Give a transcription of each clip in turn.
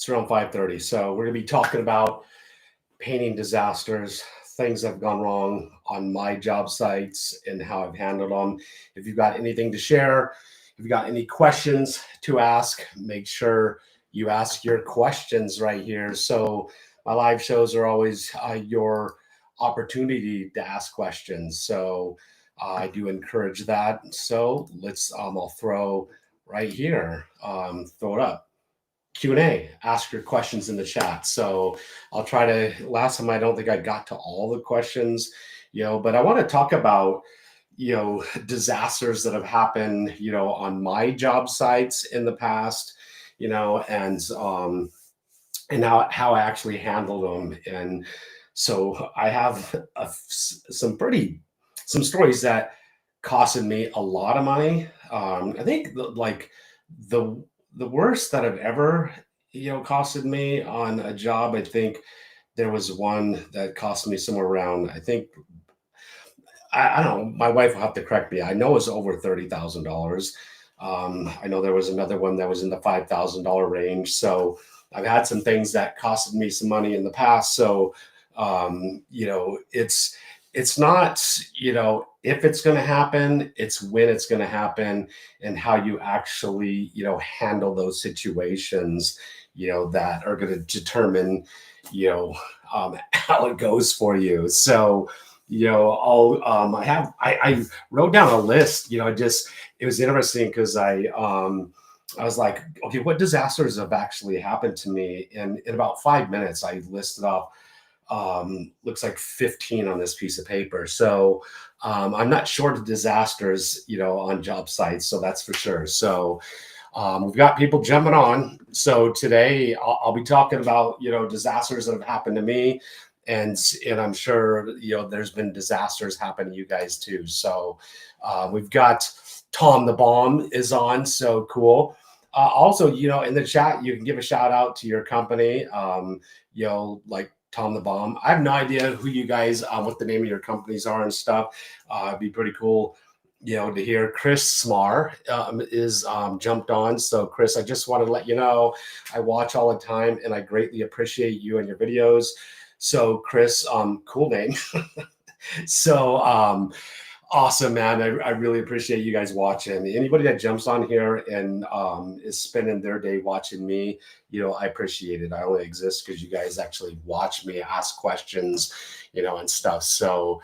It's around 5:30. So we're gonna be talking about painting disasters, things that have gone wrong on my job sites and how I've handled them. If you've got anything to share, if you've got any questions to ask, make sure you ask your questions right here. So my live shows are always your opportunity to ask questions. So I do encourage that. So let's I'll throw right here, throw it up. Q&A, ask your questions in the chat. So I'll try to, last time I don't think I got to all the questions, but I want to talk about, disasters that have happened, on my job sites in the past, and how I actually handled them. And so I have some stories that costed me a lot of money. I think the the worst that I've ever costed me on a job. I think there was one that cost me somewhere around. I don't know. My wife will have to correct me. I know it was over $30,000. I know there was another one that was in the $5,000 range. So I've had some things that costed me some money in the past. So it's not if it's going to happen, it's when it's going to happen, and how you actually handle those situations that are going to determine how it goes for you. So I wrote down a list. It was interesting because I was like, okay, what disasters have actually happened to me? And in about 5 minutes, I listed off looks like 15 on this piece of paper. So I'm not short of disasters, on job sites. So that's for sure. So we've got people jumping on. So today I'll be talking about, disasters that have happened to me. And I'm sure, there's been disasters happen to you guys too. So we've got Tom the Bomb is on. So cool. Also, in the chat, you can give a shout out to your company, like Tom the Bomb. I have no idea who you guys, what the name of your companies are and stuff. It'd be pretty cool, to hear. Chris Smar is jumped on. So Chris, I just wanted to let you know, I watch all the time and I greatly appreciate you and your videos. So Chris, cool name. So awesome, man. I really appreciate you guys watching. Anybody that jumps on here and is spending their day watching me, I appreciate it. I only exist because you guys actually watch me ask questions, and stuff. So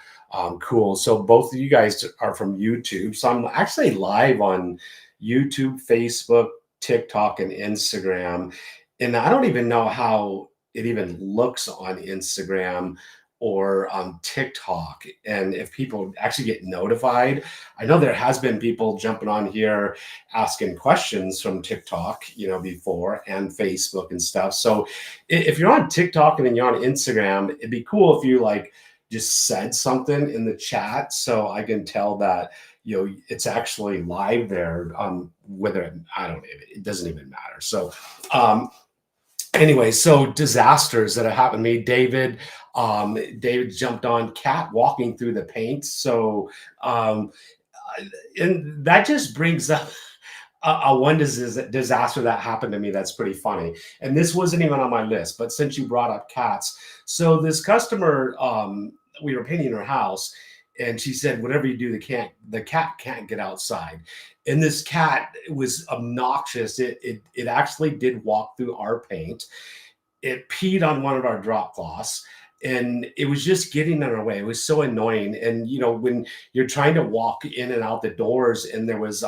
cool. So both of you guys are from YouTube. So I'm actually live on YouTube, Facebook, TikTok, and Instagram. And I don't even know how it even looks on Instagram or TikTok, and if people actually get notified. I know there has been people jumping on here asking questions from TikTok, before, and Facebook and stuff. So if you're on TikTok and then you're on Instagram, it'd be cool if you just said something in the chat so I can tell that it's actually live there. Whether I don't, it doesn't even matter. So anyway, so disasters that have happened to me. David jumped on cat walking through the paint. So and that just brings up a one disaster that happened to me that's pretty funny. And this wasn't even on my list, but since you brought up cats, so this customer, we were painting her house, and she said, whatever you do, the cat can't get outside. And this cat was obnoxious. It actually did walk through our paint. It peed on one of our drop cloths, and it was just getting in our way. It was so annoying. And when you're trying to walk in and out the doors, and there was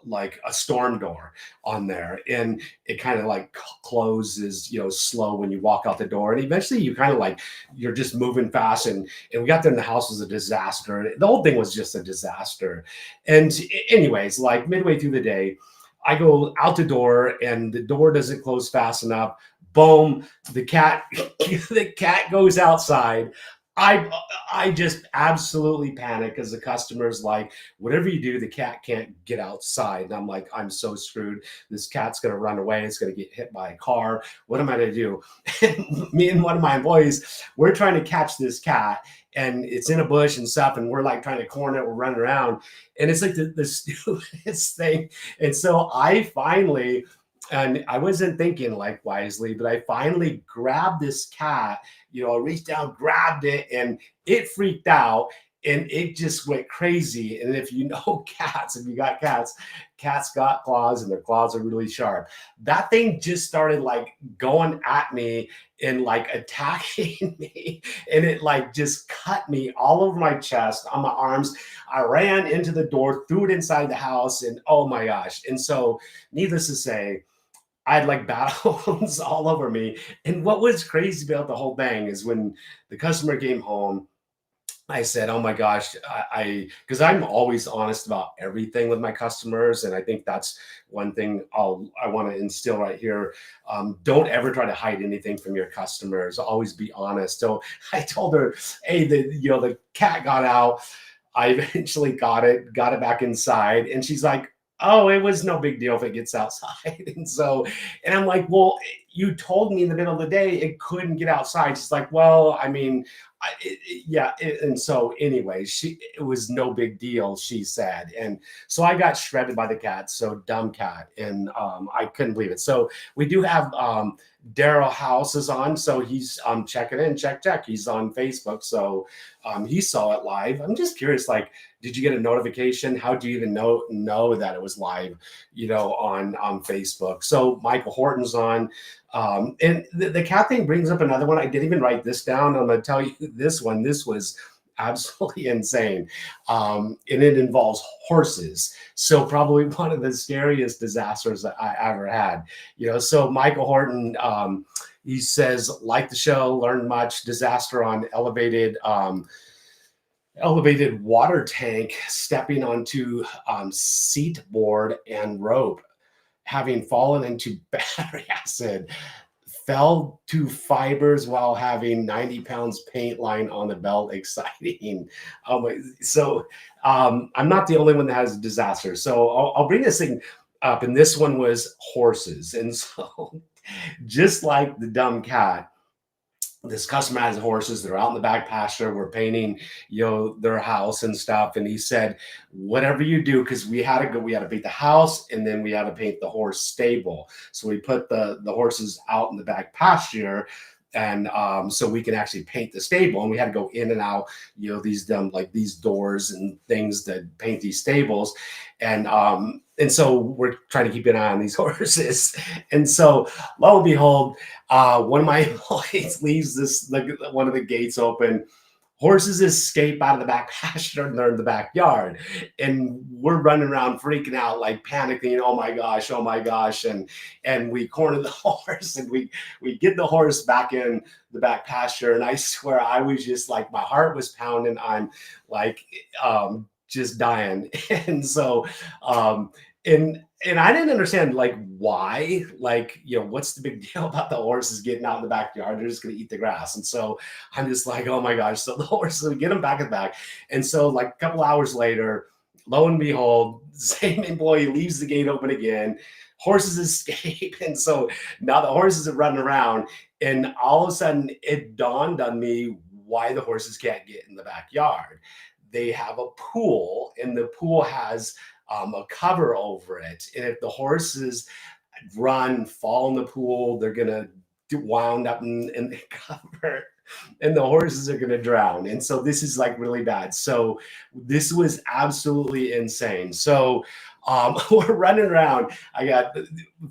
like a storm door on there, and it kind of closes slow when you walk out the door, and eventually you kind of you're just moving fast, and we got there, and the house was a disaster. The whole thing was just a disaster. And anyways, midway through the day, I go out the door, and the door doesn't close fast enough. Boom, the cat goes outside. I just absolutely panic because the customer's like, whatever you do, the cat can't get outside. And I'm like, I'm so screwed. This cat's going to run away. It's going to get hit by a car. What am I going to do? And me and one of my employees, we're trying to catch this cat, and it's in a bush and stuff. And we're trying to corner it. We're running around, and it's the stupidest thing. And so I finally, And I wasn't thinking like wisely, but I finally grabbed this cat, I reached down, grabbed it, and it freaked out and it just went crazy. And if you know cats, if you got cats, cats got claws and their claws are really sharp. That thing just started like going at me and like attacking me. And it like just cut me all over my chest, on my arms. I ran into the door, threw it inside the house, and oh my gosh. And so, needless to say, I had like battle wounds all over me. And what was crazy about the whole thing is when the customer came home, I said, "Oh my gosh, because I'm always honest about everything with my customers, and I think that's one thing I want to instill right here. Don't ever try to hide anything from your customers. Always be honest." So I told her, "Hey, the cat got out. I eventually got it back inside," and she's like, "Oh, it was no big deal if it gets outside." And I'm like, "Well, you told me in the middle of the day it couldn't get outside." She's like, "Well, I mean, yeah." And so, anyway, it was no big deal, she said. And so I got shredded by the cat. So dumb cat, and I couldn't believe it. So we do have Daryl House is on, so he's checking in, check. He's on Facebook, so he saw it live. I'm just curious, like, did you get a notification? How do you even know that it was live, on Facebook? So Michael Horton's on. And the cat thing brings up another one. I didn't even write this down. I'm going to tell you this one. This was absolutely insane. And it involves horses. So probably one of the scariest disasters that I ever had. So Michael Horton, he says, like the show, learned much, disaster on elevated water tank, stepping onto seat board and rope, having fallen into battery acid, fell to fibers while having 90 pounds paint line on the belt. Exciting. I'm not the only one that has a disaster. So I'll bring this thing up. And this one was horses. And so just like the dumb cat, this customer has horses. They're out in the back pasture. We're painting, their house and stuff. And he said, whatever you do, because we had to paint the house and then we had to paint the horse stable. So we put the horses out in the back pasture. And so we can actually paint the stable, and we had to go in and out, these doors and things that paint these stables, and so we're trying to keep an eye on these horses. And so lo and behold, one of my employees leaves one of the gates open. Horses escape out of the back pasture and they're in the backyard. And we're running around freaking out, like panicking, oh my gosh, oh my gosh. And we corner the horse and we get the horse back in the back pasture. And I swear I was just like, my heart was pounding. I'm like, just dying. And so, and I didn't understand like why, like, what's the big deal about the horses getting out in the backyard? They're just going to eat the grass. And so I'm just like, oh my gosh. So the horses, we get them back in the back. And so like a couple hours later, lo and behold, same employee leaves the gate open again. Horses escape. And so now the horses are running around. And all of a sudden it dawned on me why the horses can't get in the backyard. They have a pool, and the pool has a cover over it. And if the horses fall in the pool, they're going to wound up in the cover, and the horses are going to drown. And so this is like really bad. So this was absolutely insane. So we're running around. I got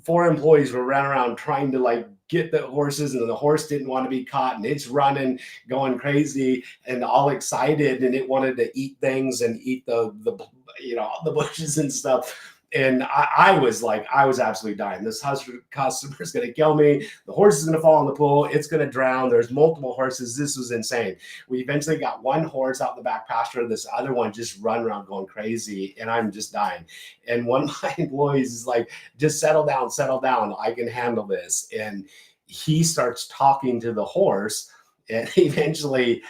4 employees were running around trying to like get the horses, and the horse didn't want to be caught, and it's running, going crazy and all excited, and it wanted to eat things and eat the bushes and stuff. And I was absolutely dying. This customer is going to kill me. The horse is going to fall in the pool. It's going to drown. There's multiple horses. This was insane. We eventually got one horse out in the back pasture. This other one just run around going crazy, and I'm just dying. And one of my employees is like, just settle down. I can handle this. And he starts talking to the horse, and eventually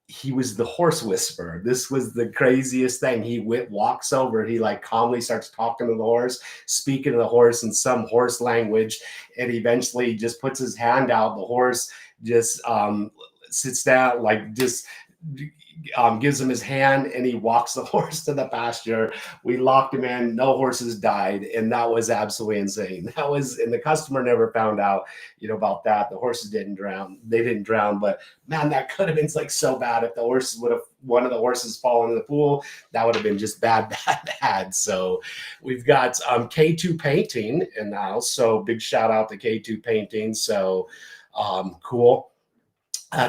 he was the horse whisperer. This was the craziest thing. He walks over, he like calmly starts talking to the horse, speaking to the horse in some horse language, and eventually just puts his hand out. The horse just sits down, like just gives him his hand, and he walks the horse to the pasture. We locked him in. No horses died, and that was absolutely insane. That was, and the customer never found out, about that. The horses didn't drown. They didn't drown, but man, that could have been like so bad if the horses would have one of the horses fallen in the pool. That would have been just bad, bad, bad. So we've got K2 Painting in the house. So big shout out to K2 Painting. So cool.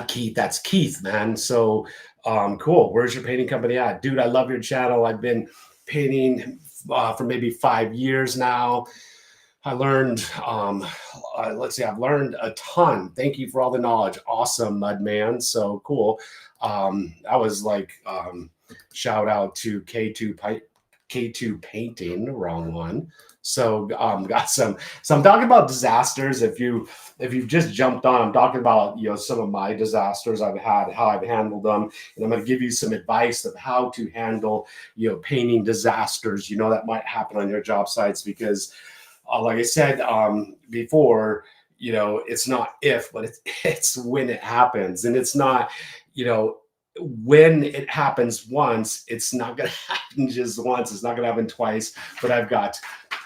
Keith, that's Keith, man. So cool. Where's your painting company at? Dude, I love your channel. I've been painting for maybe 5 years now. I learned, let's see, I've learned a ton. Thank you for all the knowledge. Awesome, Mudman. So cool. I was like, shout out to K2 Painting, wrong one. So got some. So I'm talking about disasters. If you've just jumped on, I'm talking about some of my disasters I've had, how I've handled them, and I'm going to give you some advice of how to handle painting disasters that might happen on your job sites, because like I said before, it's not if, but it's when it happens, and it's not when it happens once, it's not going to happen just once. It's not going to happen twice. But I've got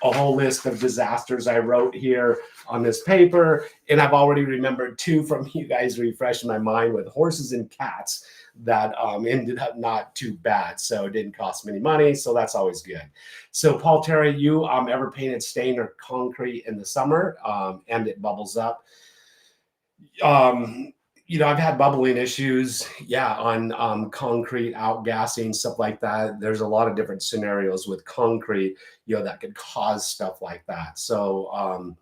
a whole list of disasters I wrote here on this paper, and I've already remembered 2 from you guys, refreshing my mind, with horses and cats that ended up not too bad. So it didn't cost me any money. So that's always good. So Paul Terry, you ever painted stain or concrete in the summer and it bubbles up? I've had bubbling issues, on concrete, outgassing, stuff like that. There's a lot of different scenarios with concrete, that could cause stuff like that. So,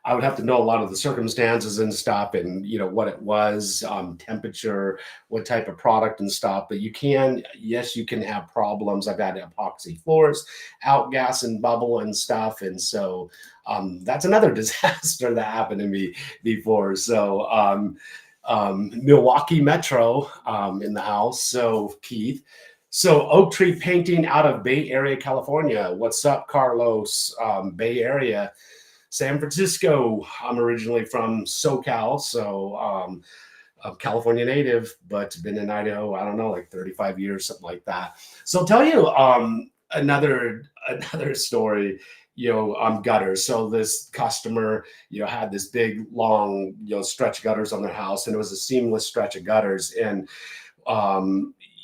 I would have to know a lot of the circumstances and stuff, and what it was, temperature, what type of product and stuff. But you can have problems. I've had epoxy floors, outgas and bubble and stuff, and so that's another disaster that happened to me before. So Milwaukee Metro in the house. So Keith. So Oak Tree Painting out of Bay Area, California. What's up, Carlos? Bay Area. San Francisco. I'm originally from SoCal, so I'm California native, but been in Idaho, I don't know, like 35 years, something like that. So I'll tell you another story, gutters. So this customer, had this big, long, stretch of gutters on their house, and it was a seamless stretch of gutters. And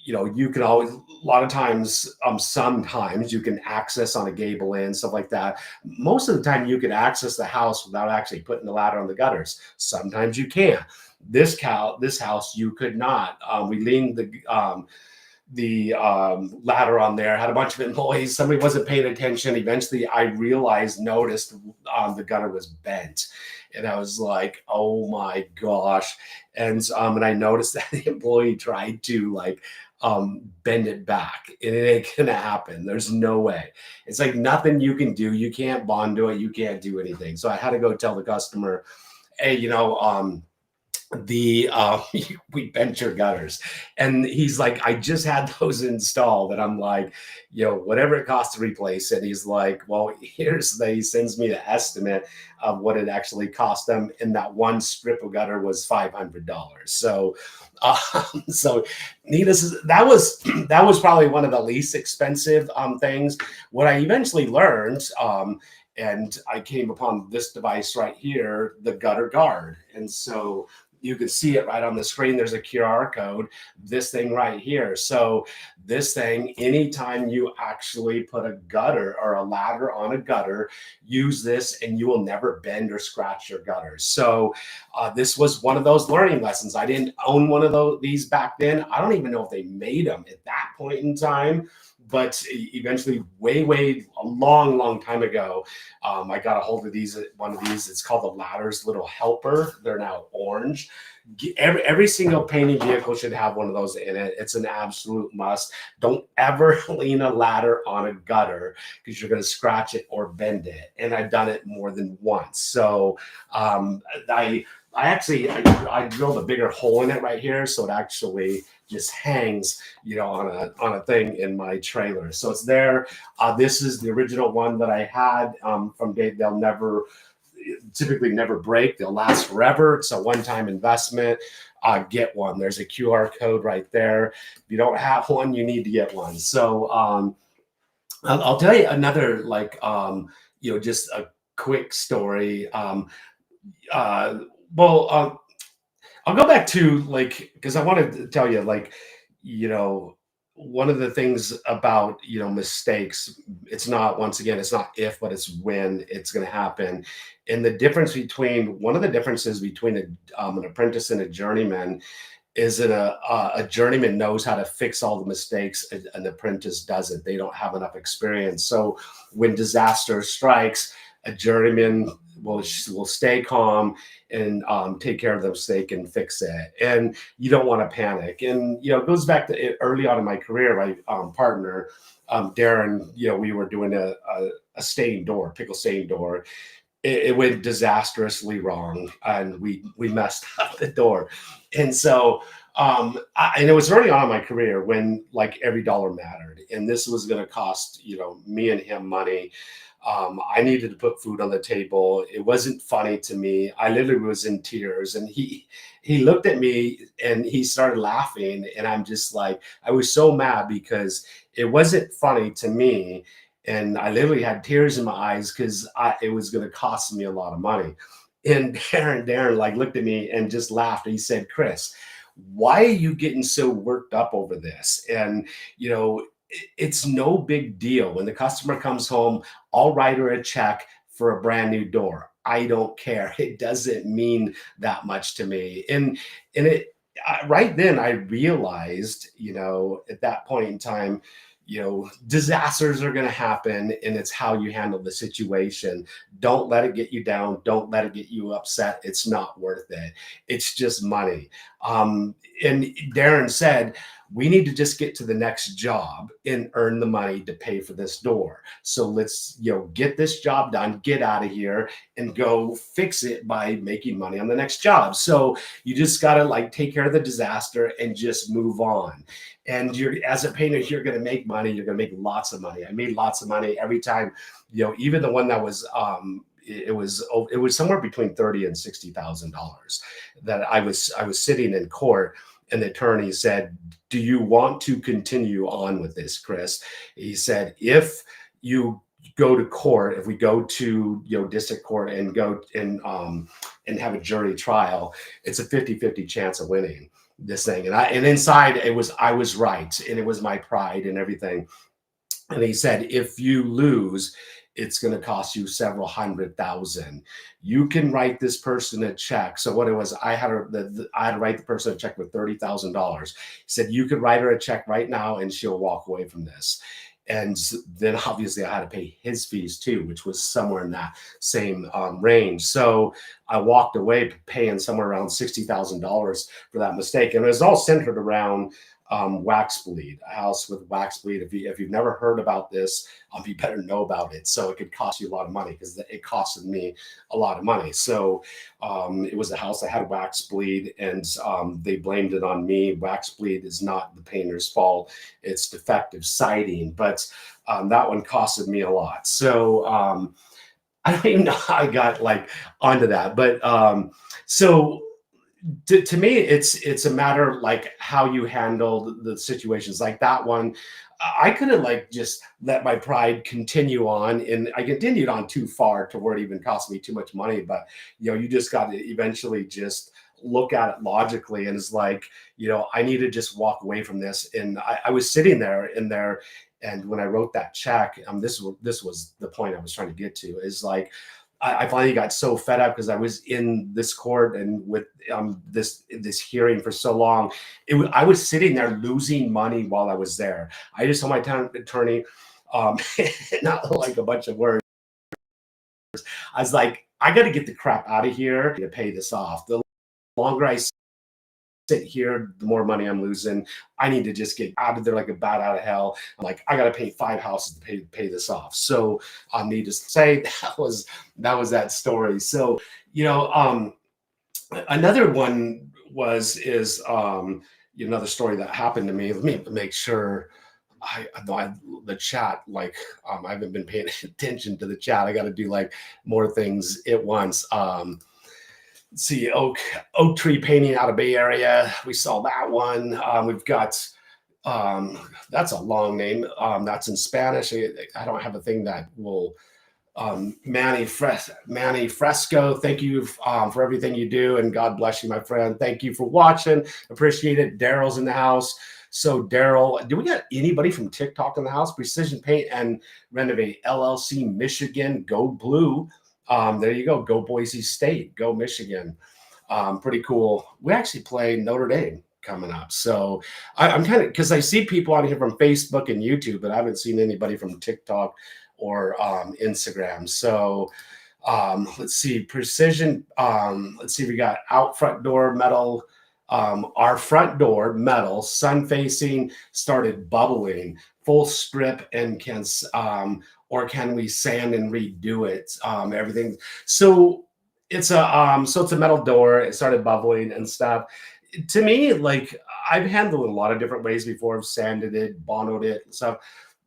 you can always, a lot of times, sometimes you can access on a gable end, stuff like that. Most of the time you can access the house without actually putting the ladder on the gutters. Sometimes you can. This house, you could not. We leaned the ladder on there, had a bunch of employees. Somebody wasn't paying attention. Eventually I noticed the gutter was bent. And I was like, oh my gosh. And I noticed that the employee tried to bend it back, and it ain't gonna happen. There's no way. It's like nothing you can do. You can't bond to it. You can't do anything. So I had to go tell the customer, hey, we bent your gutters. And he's like, I just had those installed. And I'm like, whatever it costs to replace it. He's like, well, he sends me the estimate of what it actually cost them, and that one strip of gutter was $500. So so that was probably one of the least expensive things. What I eventually learned, and I came upon this device right here, the gutter guard. And so you can see it right on the screen. There's a QR code, this thing right here. So this thing, anytime you actually put a gutter or a ladder on a gutter, use this and you will never bend or scratch your gutters. So this was one of those learning lessons. I didn't own one of these back then. I don't even know if they made them at that point in time. But eventually, way a long time ago, I got a hold of one of these. It's called the Ladder's Little Helper. They're now orange. Every single painting vehicle should have one of those in it. It's an absolute must. Don't ever lean a ladder on a gutter, because you're going to scratch it or bend it. And I've done it more than once. So I drilled a bigger hole in it right here, so it actually just hangs, on a thing in my trailer. So it's there. This is the original one that I had from Dave. typically never break. They'll last forever. It's a one-time investment. Get one. There's a QR code right there. If you don't have one, you need to get one. So I'll tell you another, like, just a quick story. Uh, well, I'll go back to, like, because I wanted to tell you, like, you know, one of the things about, mistakes, it's not, once again, it's not if, but it's when it's going to happen. And the difference between, one of the differences between an apprentice and a journeyman is that a journeyman knows how to fix all the mistakes. An apprentice doesn't. They don't have enough experience. So when disaster strikes, a journeyman will stay calm and take care of the mistake and fix it. And you don't want to panic. And it goes back to early on in my career. My partner, Darren, we were doing a stain door, pickle stain door. It went disastrously wrong, and we messed up the door. And so and it was early on in my career when, like, every dollar mattered, and this was going to cost me and him money. I needed to put food on the table. It wasn't funny to me. I literally was in tears, and he looked at me and he started laughing, and I'm just like, I was so mad because it wasn't funny to me, and I literally had tears in my eyes because it was going to cost me a lot of money. And Darren like looked at me and just laughed. And he said, "Chris, why are you getting so worked up over this?" And it's no big deal. When the customer comes home, I'll write her a check for a brand new door. I don't care. It doesn't mean that much to me. And right then I realized, at that point in time, disasters are going to happen, and it's how you handle the situation. Don't let it get you down. Don't let it get you upset. It's not worth it. It's just money. And Darren said, we need to just get to the next job and earn the money to pay for this door. So let's, get this job done, get out of here, and go fix it by making money on the next job. So you just got to, like, take care of the disaster and just move on. And as a painter, you're going to make money. You're going to make lots of money. I made lots of money every time, even the one that was, it was somewhere between $30,000 and $60,000 that I was sitting in court, and the attorney said, "Do you want to continue on with this, Chris?" He said, "If you go to court, if we go to district court and go and have a jury trial, it's a 50-50 chance of winning this thing." And inside I was right, and it was my pride and everything. And he said, "If you lose, it's going to cost you several $100,000. You can write this person a check." So what it was, I had to write the person a check with $30,000. He said, "You could write her a check right now, and she'll walk away from this." And then obviously I had to pay his fees too, which was somewhere in that same range. So I walked away paying somewhere around $60,000 for that mistake. And it was all centered around wax bleed, a house with wax bleed. If you've never heard about this, you better know about it. So it could cost you a lot of money, because it costed me a lot of money. So it was a house that had wax bleed, and they blamed it on me. Wax bleed is not the painter's fault. It's defective siding, but that one costed me a lot. So I don't even know how I got, like, onto that, but so to me, it's a matter of, like, how you handle the situations like that one. I could have, like, just let my pride continue on, and I continued on too far to where it even cost me too much money. But you just got to eventually just look at it logically, and it's like, I need to just walk away from this. And I was sitting there in there, and when I wrote that check, this was the point I was trying to get to, is like, I finally got so fed up because I was in this court and with this hearing for so long. I was sitting there losing money while I was there. I just told my attorney, not like a bunch of words. I was like, I got to get the crap out of here to pay this off. The longer I sit here, the more money I'm losing. I need to just get out of there like a bat out of hell. I'm like, I got to pay 5 houses to pay this off. So needless to say, that was that story. So, another one is another story that happened to me. Let me make sure the chat, like, I haven't been paying attention to the chat. I got to do like more things at once. See, oak tree painting out of Bay Area. We saw that one. We've got that's a long name. That's in Spanish. I don't have a thing that will Manny Fresco, thank you for everything you do, and God bless you, my friend. Thank you for watching. Appreciate it. Daryl's in the house. So Daryl, do we got anybody from TikTok in the house? Precision Paint and Renovate LLC, Michigan, go blue. There you go. Go Boise State. Go Michigan. Pretty cool. We actually play Notre Dame coming up. So I'm kind of, because I see people on here from Facebook and YouTube, but I haven't seen anybody from TikTok or Instagram. So let's see, precision. Let's see, we got out front door metal. Our front door metal, sun facing, started bubbling, full strip, and or can we sand and redo it? Everything. So it's a metal door. It started bubbling and stuff. To me, like, I've handled it a lot of different ways before. I've sanded it, bonoed it, and stuff.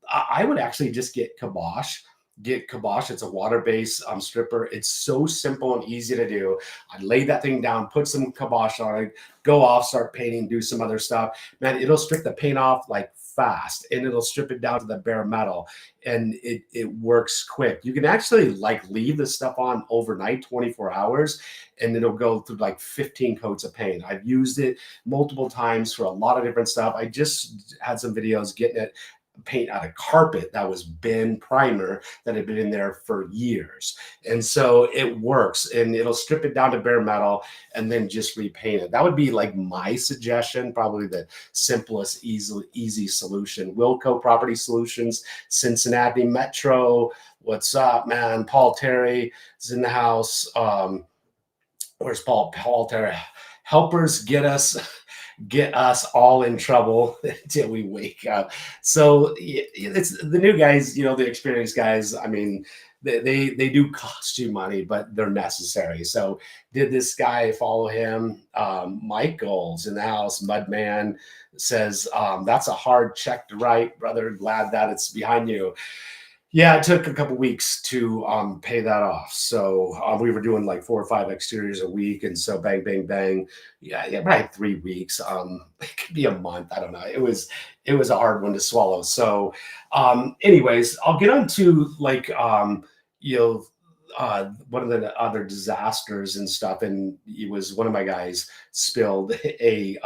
I would actually just get kibosh. It's a water-based stripper. It's so simple and easy to do. I lay that thing down, put some kibosh on it, go off, start painting, do some other stuff. Man, it'll strip the paint off like fast, and it'll strip it down to the bare metal, and it works quick. You can actually like leave this stuff on overnight, 24 hours, and it'll go through like 15 coats of paint. I've used it multiple times for a lot of different stuff. I just had some videos getting it paint out of carpet that was bin primer that had been in there for years. And so it works, and it'll strip it down to bare metal and then just repaint it. That would be like my suggestion, probably the simplest, easy solution. Wilco Property Solutions, Cincinnati Metro. What's up, man? Paul Terry is in the house. Where's Paul? Paul Terry. Helpers get us all in trouble until we wake up. So it's the new guys, the experienced guys. I mean, they do cost you money, but they're necessary. So did this guy follow him? Michael's in the house. Mudman says, that's a hard check to write, brother. Glad that it's behind you. Yeah, it took a couple weeks to pay that off. So we were doing like 4 or 5 exteriors a week, and so bang, bang, bang. Yeah, probably 3 weeks. It could be a month. I don't know. It was a hard one to swallow. So, anyways, I'll get on to like one of the other disasters and stuff. And it was one of my guys spilled he's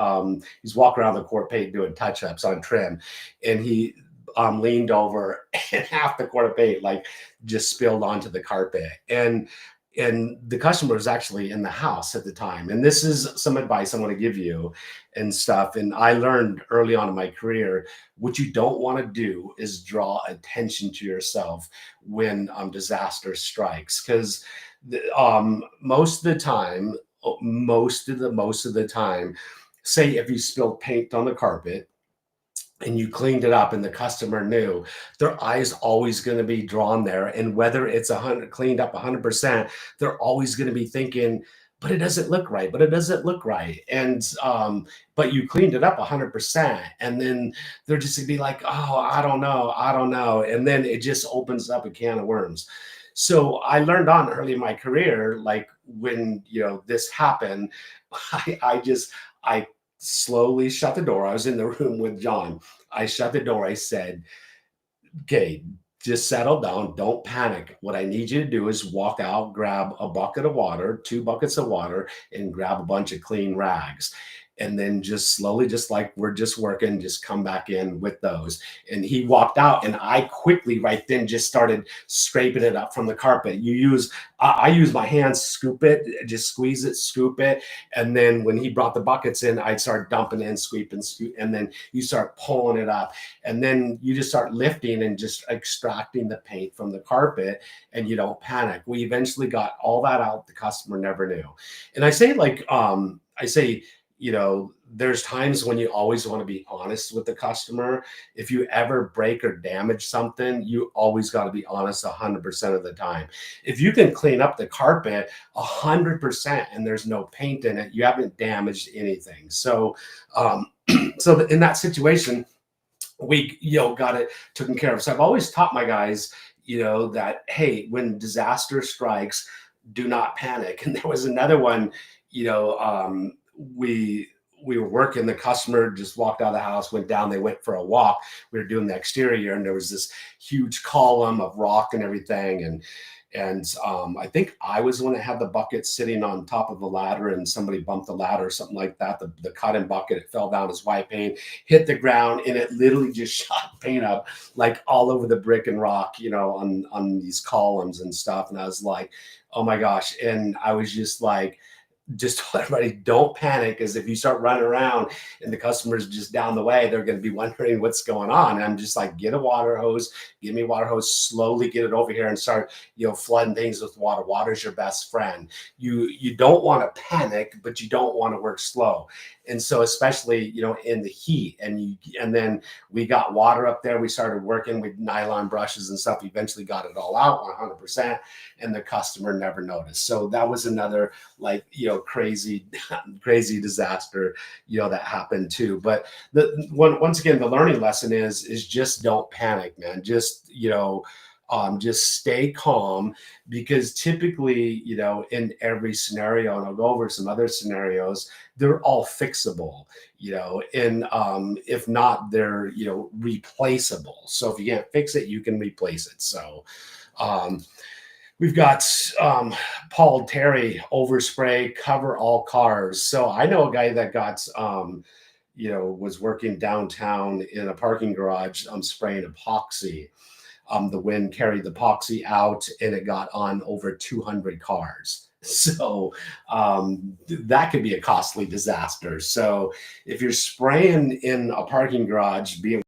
walking around the court paint doing touch-ups on trim, and he leaned over and half the quart of paint like just spilled onto the carpet. And the customer was actually in the house at the time. And this is some advice I want to give you and stuff. And I learned early on in my career, what you don't want to do is draw attention to yourself when disaster strikes. Because most of the time, say if you spilled paint on the carpet and you cleaned it up and the customer knew, their eyes always going to be drawn there. And whether it's cleaned up 100%, they're always going to be thinking, but it doesn't look right, And, but you cleaned it up 100%. And then they're just gonna be like, oh, I don't know. And then it just opens up a can of worms. So I learned on early in my career, like when, this happened, I slowly shut the door. I was in the room with John. I shut the door. I said, okay, just settle down. Don't panic. What I need you to do is walk out, grab a bucket of water, 2 buckets of water, and grab a bunch of clean rags. And then just slowly, just like we're just working, just come back in with those. And he walked out, and I quickly right then just started scraping it up from the carpet. I use my hands, scoop it, just squeeze it, scoop it. And then when he brought the buckets in, I'd start dumping in, scoop, and then you start pulling it up. And then you just start lifting and just extracting the paint from the carpet, and you don't panic. We eventually got all that out. The customer never knew. And I say, there's times when you always want to be honest with the customer. If you ever break or damage something, you always got to be honest 100% of the time. If you can clean up the carpet 100% and there's no paint in it, you haven't damaged anything. So, in that situation, we, got it taken care of. So I've always taught my guys, that, hey, when disaster strikes, do not panic. And there was another one, you know, we were working, the customer just walked out of the house, went down, they went for a walk. We were doing the exterior, and there was this huge column of rock and everything. And I think I was the one that had the bucket sitting on top of the ladder, and somebody bumped the ladder or something like that. The cotton bucket, it fell down as white paint, hit the ground, and it literally just shot paint up like all over the brick and rock, on these columns and stuff. And I was like, oh my gosh. And I was just like, just tell everybody, don't panic, because if you start running around and the customer's just down the way, they're going to be wondering what's going on. And I'm just like, get a water hose, give me a water hose, slowly get it over here and start, flooding things with water. Water's your best friend. You don't want to panic, but you don't want to work slow. And so, especially, in the heat, and then we got water up there. We started working with nylon brushes and stuff. Eventually got it all out 100%, and the customer never noticed. So that was another, like, crazy crazy disaster, that happened too. But once again, the learning lesson is just don't panic, man. Just stay calm, because typically, in every scenario, and I'll go over some other scenarios, they're all fixable, and if not, they're, replaceable. So if you can't fix it, you can replace it. So um, we've got Paul Terry, overspray, cover all cars. So I know a guy that got, was working downtown in a parking garage, spraying epoxy. The wind carried the epoxy out, and it got on over 200 cars. So that could be a costly disaster. So if you're spraying in a parking garage, be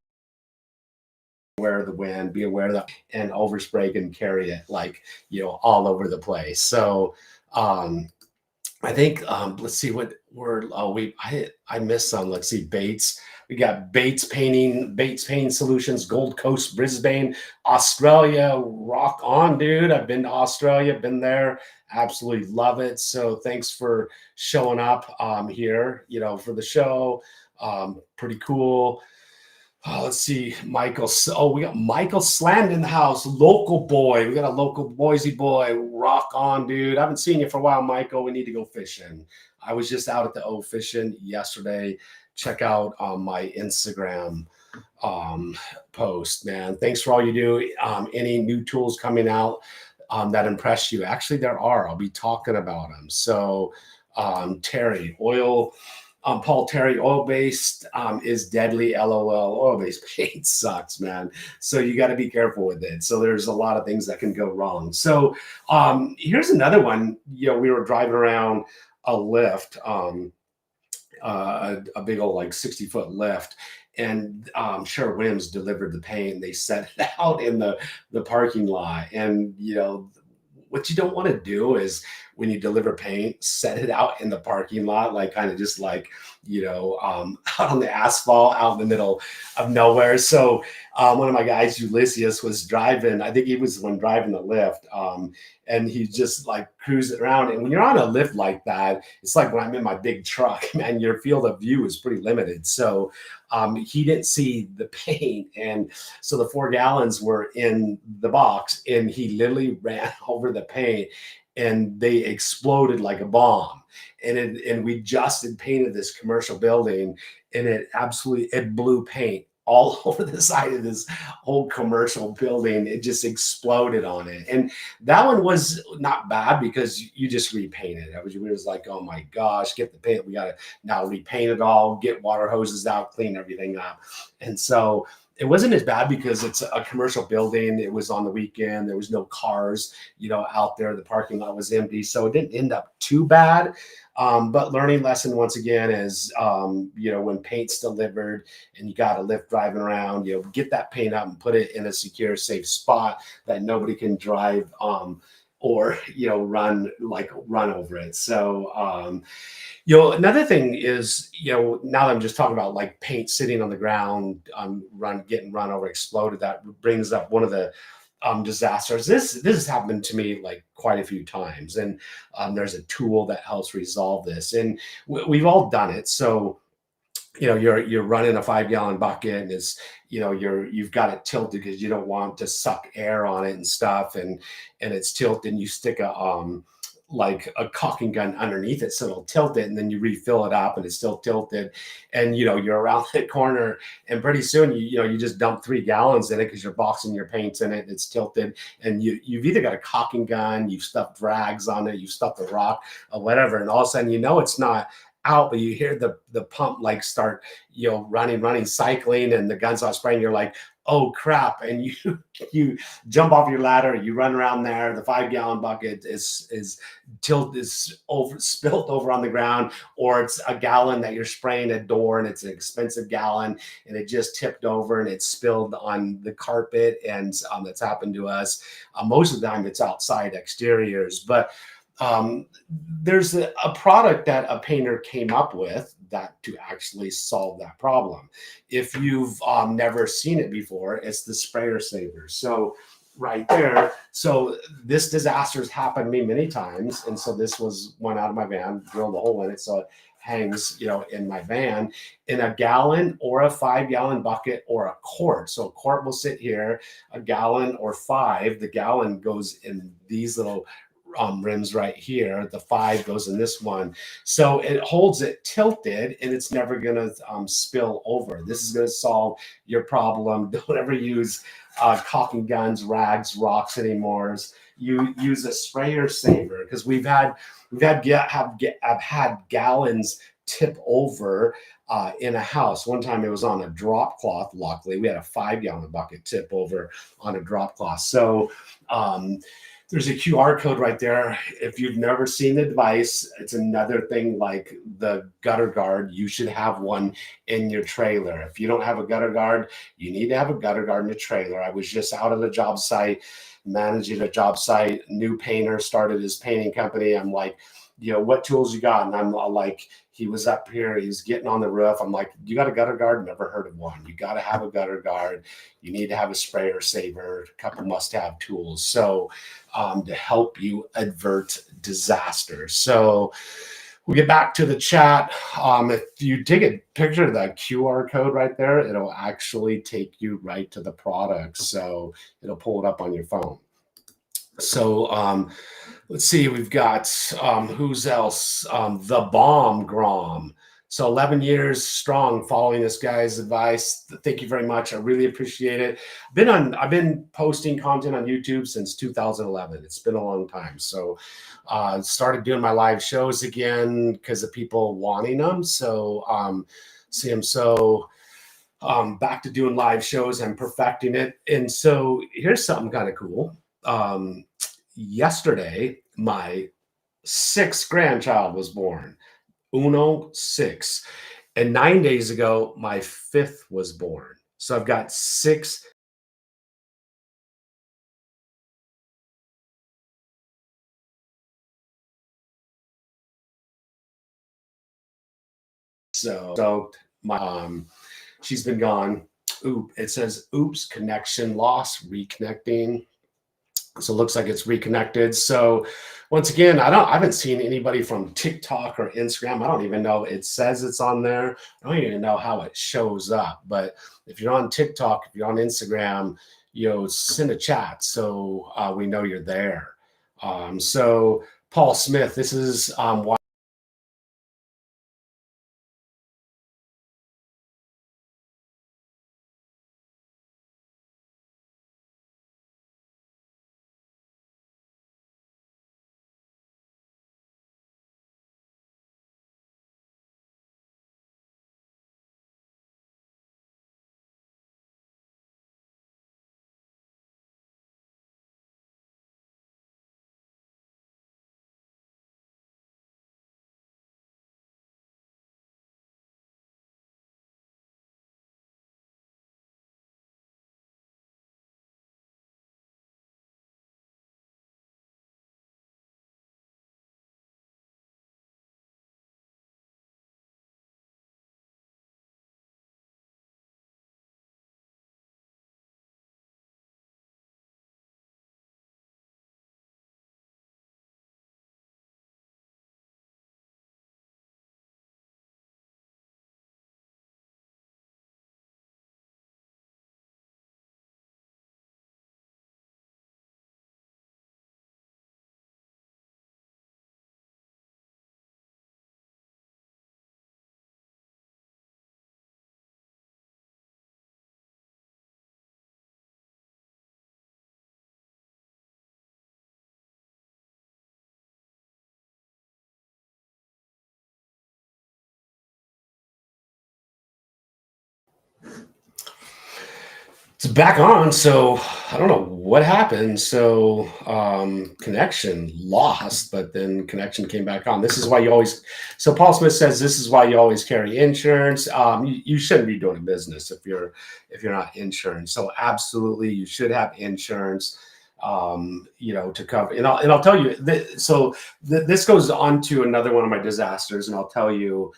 aware of the wind, be aware that, and overspray can carry it, like, all over the place. So I think, let's see what word. Oh, I missed some. Let's see, Bates. We got Bates Painting Solutions, Gold Coast, Brisbane, Australia. Rock on, dude. I've been to Australia, been there, absolutely love it. So thanks for showing up here, for the show. Pretty cool. Oh, let's see, Michael. Oh, we got Michael Sland in the house, local boy. We got a local Boise boy. Rock on, dude. I haven't seen you for a while, Michael. We need to go fishing. I was just out at the O fishing yesterday. Check out my Instagram post, man. Thanks for all you do. Any new tools coming out that impress you? Actually, there are. I'll be talking about them. So, Terry, oil. Paul Terry, oil-based is deadly. LOL. Oil-based paint sucks, man. So you got to be careful with it. So there's a lot of things that can go wrong. So here's another one. We were driving around a lift, a big old, like, 60-foot lift, and Sherwin-Williams delivered the paint. They set it out in the parking lot, and what you don't want to do is, when you deliver paint, set it out in the parking lot, like, kind of just like, out on the asphalt, out in the middle of nowhere. So one of my guys, Ulysses, was driving. I think he was the one driving the lift. And he just, like, cruising around. And when you're on a lift like that, it's like when I'm in my big truck, man, your field of view is pretty limited. So he didn't see the paint. And so the 4 gallons were in the box, and he literally ran over the paint, and they exploded like a bomb. And we just had painted this commercial building, and it blew paint all over the side of this whole commercial building. It just exploded on it. And that one was not bad, because you just repaint it. It was like, oh my gosh, get the paint. We got to now repaint it all, get water hoses out, clean everything up. And so it wasn't as bad, because it's a commercial building. It was on the weekend. There was no cars, out there. The parking lot was empty. So it didn't end up too bad. But learning lesson, once again, is, when paint's delivered and you got a lift driving around, get that paint out and put it in a secure, safe spot that nobody can drive or run over it. So another thing is, now that I'm just talking about, like, paint sitting on the ground, getting run over, exploded, that brings up one of the disasters. This has happened to me, like, quite a few times, and there's a tool that helps resolve this, and we've all done it. So you're running a 5 gallon bucket, and it's, you've got it tilted because you don't want to suck air on it and stuff, and it's tilted, and you stick like a caulking gun underneath it so it'll tilt it, and then you refill it up and it's still tilted, and you're around the corner, and pretty soon you just dump 3 gallons in it because you're boxing your paints in it, and it's tilted, and you've either got a caulking gun, you've stuffed rags on it, you've stuffed a rock or whatever, and all of a sudden it's not out, but you hear the pump like start, running, cycling, and the gun starts spraying. You're like, oh crap, and you jump off your ladder, you run around there. The 5 gallon bucket is over, spilled over on the ground, or it's a gallon that you're spraying a door, and it's an expensive gallon, and it just tipped over and it spilled on the carpet, and that's happened to us. Most of the time, it's outside exteriors, but um, there's a product that a painter came up with that to actually solve that problem. If you've never seen it before, it's the sprayer saver. So right there. So this disaster has happened to me many times, and so this was one out of my van, drilled a hole in it, so it hangs, in my van, in a gallon or a 5 gallon bucket or a quart. So a quart will sit here, a gallon or five. The gallon goes in these little rims right here. The five goes in this one. So it holds it tilted, and it's never going to spill over. This is going to solve your problem. Don't ever use caulking guns, rags, rocks anymore. You use a sprayer saver, because I've had gallons tip over in a house. One time it was on a drop cloth. Luckily, we had a 5 gallon bucket tip over on a drop cloth. So there's a QR code right there. If you've never seen the device, it's another thing like the gutter guard. You should have one in your trailer. If you don't have a gutter guard, you need to have a gutter guard in your trailer. I was just out at a job site, managing a job site. New painter started his painting company. I'm like, what tools you got? And I'm like, he was up here, he's getting on the roof. I'm like, you got a gutter guard? Never heard of one. You got to have a gutter guard. You need to have a sprayer saver, a couple must-have tools. So to help you avert disaster. So we'll get back to the chat. If you take a picture of that QR code right there, it'll actually take you right to the product. So it'll pull it up on your phone. So let's see, we've got who's else? The Bomb Grom. So 11 years strong following this guy's advice. Thank you very much. I really appreciate it. I've been posting content on YouTube since 2011. It's been a long time. So started doing my live shows again because of people wanting them. So see them. So back to doing live shows and perfecting it. And so here's something kind of cool. Yesterday, my sixth grandchild was born. Uno, six. And 9 days ago, my fifth was born. So I've got six. So my she's been gone. Oop, it says oops, connection loss, reconnecting. So it looks like it's reconnected. So once again, I haven't seen anybody from TikTok or Instagram. I don't even know. It says it's on there. I don't even know how it shows up. But if you're on TikTok, if you're on Instagram, send a chat so we know you're there. So Paul Smith, this is why. It's back on. So I don't know what happened. So connection lost, but then connection came back on. This is why you always. So Paul Smith says this is why you always carry insurance. You shouldn't be doing a business if you're not insurance. So absolutely, you should have insurance. To cover. And I'll tell you. This goes on to another one of my disasters, and I'll tell you.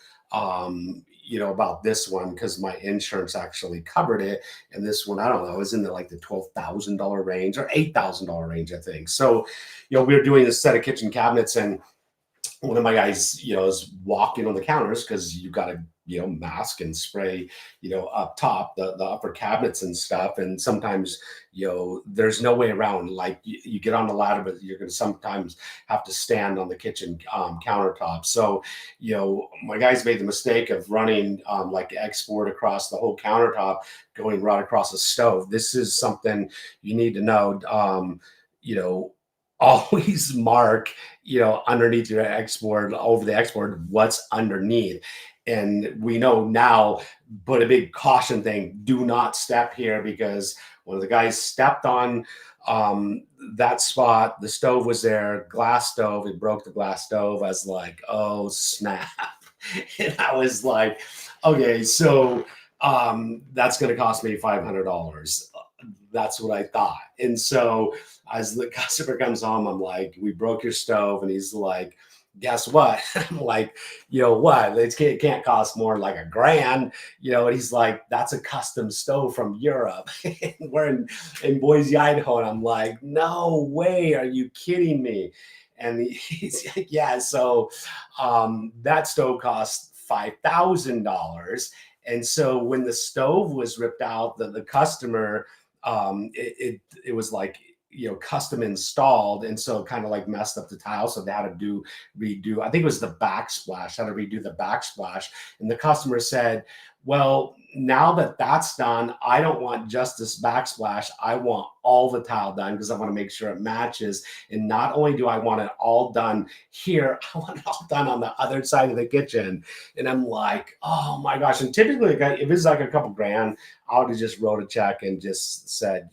About this one because my insurance actually covered it, and this one, I don't know, is in the $12,000 range or $8,000 range, I think. So, we were doing this set of kitchen cabinets, and one of my guys, is walking on the counters because you got to, mask and spray, up top, the upper cabinets and stuff. And sometimes, there's no way around. Like you get on the ladder, but you're going to sometimes have to stand on the kitchen countertop. So, my guys made the mistake of running like export across the whole countertop, going right across the stove. This is something you need to know. You know, always mark, underneath your export, over the export, what's underneath. And we know now, put a big caution thing, do not step here because one of the guys stepped on that spot. The stove was there, glass stove. It broke the glass stove. I was like, oh, snap. And I was like, okay, so that's going to cost me $500. That's what I thought. And so as the customer comes home, I'm like, we broke your stove. And he's like, guess what? I'm like, what? It can't cost more than like $1,000, and he's like, that's a custom stove from Europe. And we're in Boise, Idaho. And I'm like, no way. Are you kidding me? And he's like, yeah. So that stove cost $5,000. And so when the stove was ripped out, the customer, it was like, custom installed, and so kind of like messed up the tile, so they had to redo, I think it was the backsplash, had to redo the backsplash. And the customer said, well, now that that's done, I don't want just this backsplash, I want all the tile done because I want to make sure it matches. And not only do I want it all done here, I want it all done on the other side of the kitchen. And I'm like, oh my gosh. And typically if it's like a couple grand, I would have just wrote a check and just said,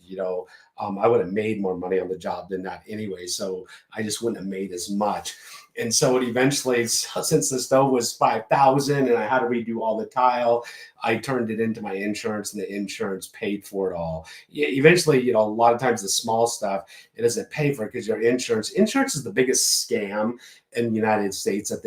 I would have made more money on the job than that anyway. So I just wouldn't have made as much. And so it eventually, since the stove was 5,000 and I had to redo all the tile, I turned it into my insurance, and the insurance paid for it all. Eventually, a lot of times the small stuff, it doesn't pay for it because your insurance is the biggest scam in the United States that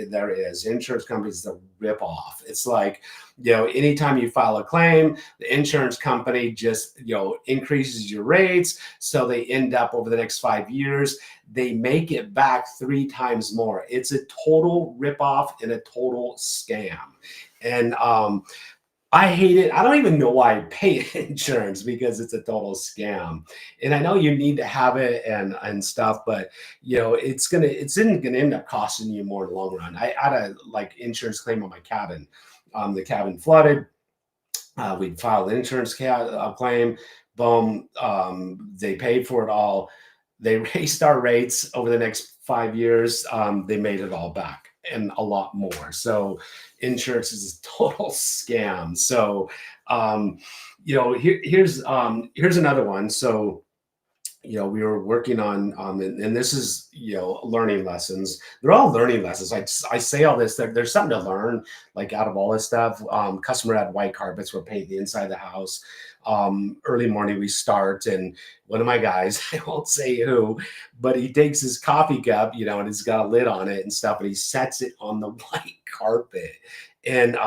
there is. Insurance companies, the rip off. It's like, anytime you file a claim, the insurance company just, increases your rates. So they end up over the next 5 years, they make it back 3 times more. It's a total ripoff and a total scam. And I hate it. I don't even know why I pay insurance because it's a total scam. And I know you need to have it and stuff, but it's isn't gonna end up costing you more in the long run. I had a insurance claim on my cabin. The cabin flooded. We'd filed an insurance claim. Boom. They paid for it all. They raised our rates over the next 5 years. They made it all back and a lot more. So insurance is a total scam. So here's another one. So we were working on, and this is, learning lessons. They're all learning lessons. I say all this, there's something to learn, like out of all this stuff. Customer had white carpets, we're painting the inside of the house. Early morning we start, and one of my guys, I won't say who, but he takes his coffee cup, and it's got a lid on it and stuff, and he sets it on the white carpet. And,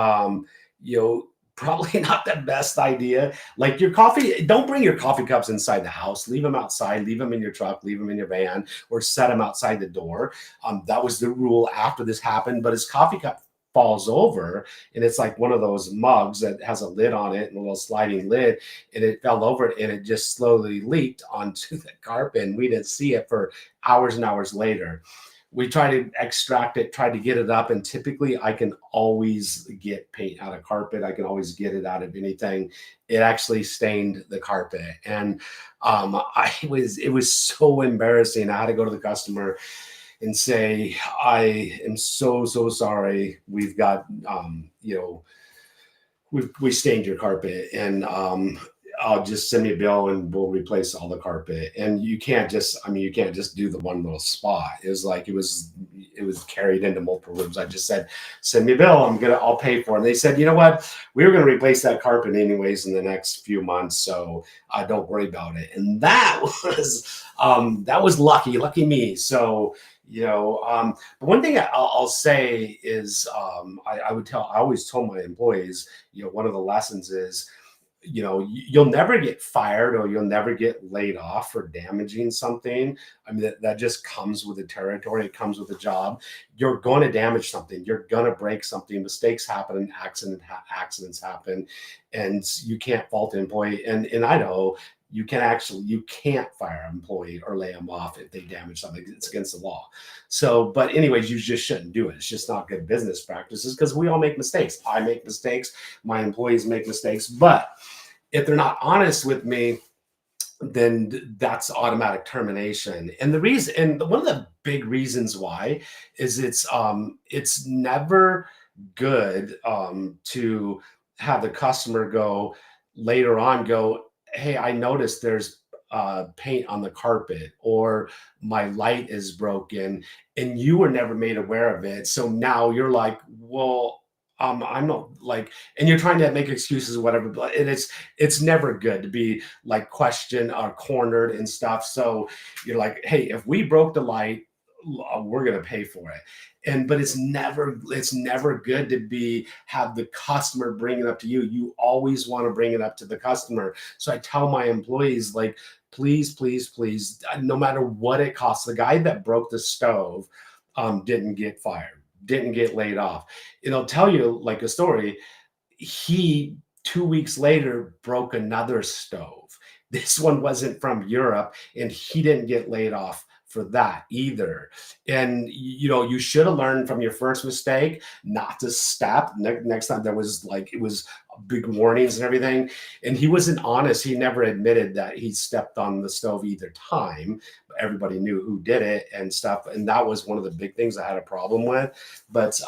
probably not the best idea. Like your coffee, don't bring your coffee cups inside the house. Leave them outside, leave them in your truck, leave them in your van, or set them outside the door. That was the rule after this happened, but his coffee cup falls over, and it's like one of those mugs that has a lid on it and a little sliding lid, and it fell over and it just slowly leaked onto the carpet, and we didn't see it for hours and hours later. We try to extract it, try to get it up, and typically I can always get paint out of carpet. I can always get it out of anything. It actually stained the carpet, and it was so embarrassing. I had to go to the customer and say, I am so sorry. We've got we stained your carpet, and I'll just send me a bill and we'll replace all the carpet. And you can't just, I mean, you can't just do the one little spot. It was like, it was carried into multiple rooms. I just said, send me a bill. I'll pay for it. And they said, you know what? We were going to replace that carpet anyways in the next few months. So don't worry about it. And that was lucky me. So, but one thing I'll say is, I always told my employees, one of the lessons is, you'll never get fired or you'll never get laid off for damaging something. I mean, that just comes with the territory. It comes with the job. You're going to damage something. You're going to break something. Mistakes happen and accidents happen, and you can't fault an employee. And I know you can't fire an employee or lay them off if they damage something. It's against the law. So, but anyways, you just shouldn't do it. It's just not good business practices because we all make mistakes. I make mistakes. My employees make mistakes. But if they're not honest with me, then that's automatic termination. And one of the big reasons why is it's never good to have the customer later on go, hey, I noticed there's paint on the carpet, or my light is broken, and you were never made aware of it. So now you're like, well, I'm not like, and you're trying to make excuses or whatever, but it's never good to be like questioned or cornered and stuff. So you're like, hey, if we broke the light, we're gonna pay for it. But it's never good to have the customer bring it up to you. You always want to bring it up to the customer. So I tell my employees, like, please, please, please, no matter what it costs. The guy that broke the stove didn't get fired, didn't get laid off. And I'll tell you like a story. He 2 weeks later broke another stove. This one wasn't from Europe, and he didn't get laid off for that either. And you should have learned from your first mistake not to step next time. It was big warnings and everything, and he wasn't honest. He never admitted that he stepped on the stove either time. Everybody knew who did it and stuff, and that was one of the big things I had a problem with. But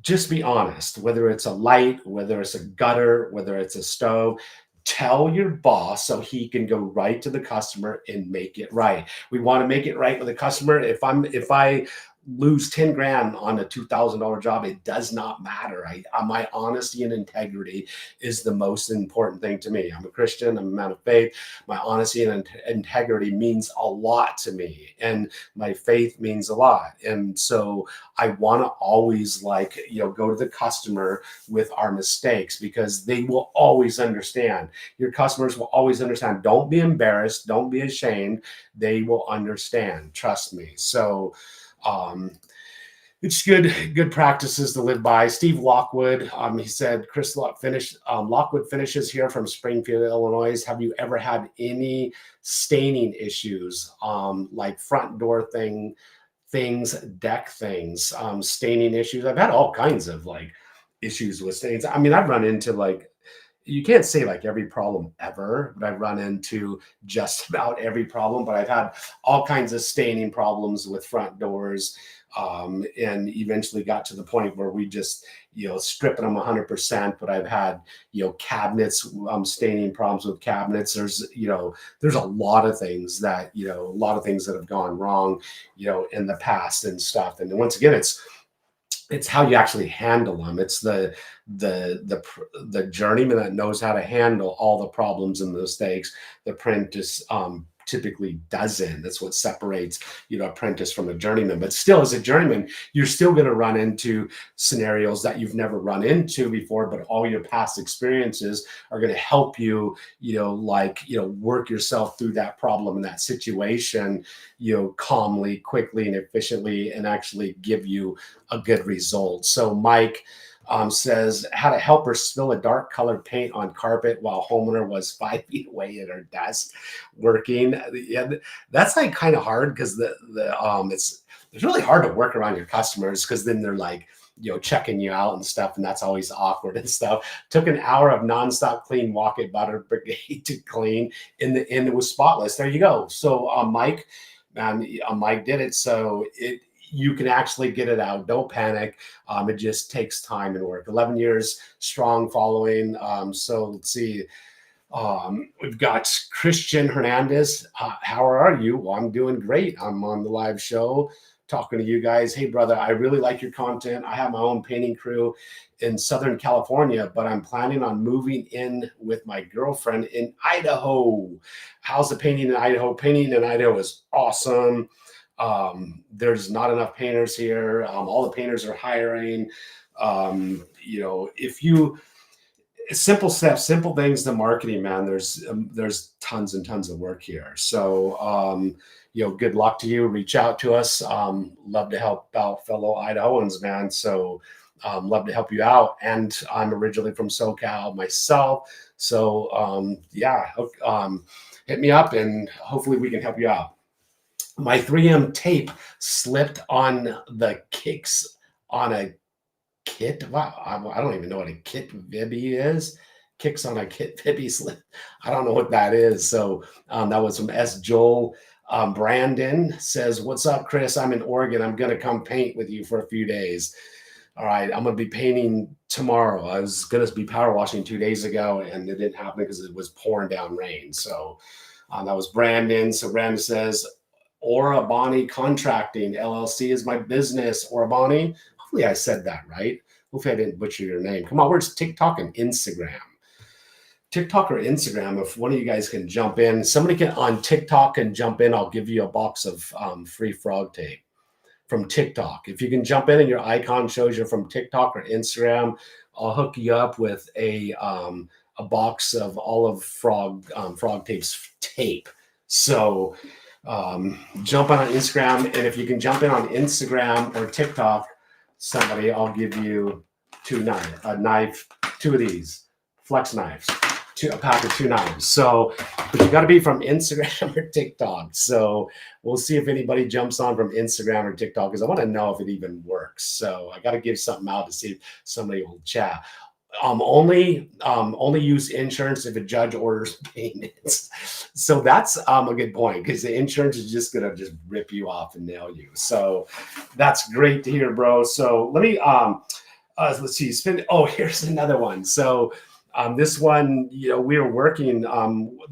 just be honest. Whether it's a light, whether it's a gutter, whether it's a stove, tell your boss so he can go right to the customer and make it right. We want to make it right with the customer. If I lose 10 grand on a $2,000 job, it does not matter. My honesty and integrity is the most important thing to me. I'm a Christian. I'm a man of faith. My honesty and integrity means a lot to me, and my faith means a lot. And so I want to always go to the customer with our mistakes, because they will always understand. Your customers will always understand. Don't be embarrassed. Don't be ashamed. They will understand. Trust me. So, it's good practices to live by. Steve Lockwood, he said, Chris Lockwood finishes here from Springfield, Illinois. Have you ever had any staining issues, like front door things, deck things, staining issues? I've had all kinds of issues with stains. I mean, I've run into you can't say every problem ever, but I've run into just about every problem. But I've had all kinds of staining problems with front doors, and eventually got to the point where we just, stripping them 100%. But I've had, cabinets, staining problems with cabinets. There's a lot of things that, have gone wrong, in the past and stuff. And once again, it's how you actually handle them. It's the journeyman that knows how to handle all the problems and the mistakes. The apprentice typically doesn't. That's what separates apprentice from a journeyman. But still, as a journeyman, you're still going to run into scenarios that you've never run into before, but all your past experiences are going to help you work yourself through that problem and that situation calmly, quickly, and efficiently, and actually give you a good result. So Mike says, had a helper spill a dark colored paint on carpet while homeowner was 5 feet away at her desk working. Yeah, that's kind of hard, because it's really hard to work around your customers, because then they're checking you out and stuff, and that's always awkward and stuff. Took an hour of nonstop clean walk-it butter brigade to clean. In the end, it was spotless. There you go. So Mike did it. So you can actually get it out. Don't panic. It just takes time and work. 11 years strong following. So let's see. We've got Christian Hernandez. How are you? Well, I'm doing great. I'm on the live show talking to you guys. Hey, brother, I really like your content. I have my own painting crew in Southern California, but I'm planning on moving in with my girlfriend in Idaho. How's the painting in Idaho? Painting in Idaho is awesome. There's not enough painters here. All the painters are hiring. If you simple steps, simple things to marketing, man. There's tons and tons of work here. So good luck to you. Reach out to us. Love to help out fellow Idahoans, man. So love to help you out. And I'm originally from SoCal myself. So hit me up and hopefully we can help you out. My 3M tape slipped on the kicks on a kit. Wow, I don't even know what a kit Vibby is. Kicks on a kit Vibby slip. I don't know what that is. So that was from S. Joel. Brandon says, "What's up, Chris? I'm in Oregon. I'm gonna come paint with you for a few days." All right, I'm gonna be painting tomorrow. I was gonna be power washing 2 days ago, and it didn't happen because it was pouring down rain. So that was Brandon. So Brandon says, Ora Bonnie Contracting LLC is my business. Ora Bonnie. Hopefully I said that right. Hopefully I didn't butcher your name. Come on, where's TikTok and Instagram? TikTok or Instagram, if one of you guys can jump in. Somebody can on TikTok and jump in. I'll give you a box of free frog tape from TikTok. If you can jump in and your icon shows you're from TikTok or Instagram, I'll hook you up with a box of all of frog tape's tape. So jump on Instagram, and if you can jump in on Instagram or TikTok, somebody, I'll give you two of these flex knives, a pack of 2 knives. So, but you got to be from Instagram or TikTok. So we'll see if anybody jumps on from Instagram or TikTok, because I want to know if it even works. So I got to give something out to see if somebody will chat. Only use insurance if a judge orders payments. So that's a good point, because the insurance is just gonna just rip you off and nail you. So that's great to hear, bro. So let me let's see. Here's another one. So this one, we were working.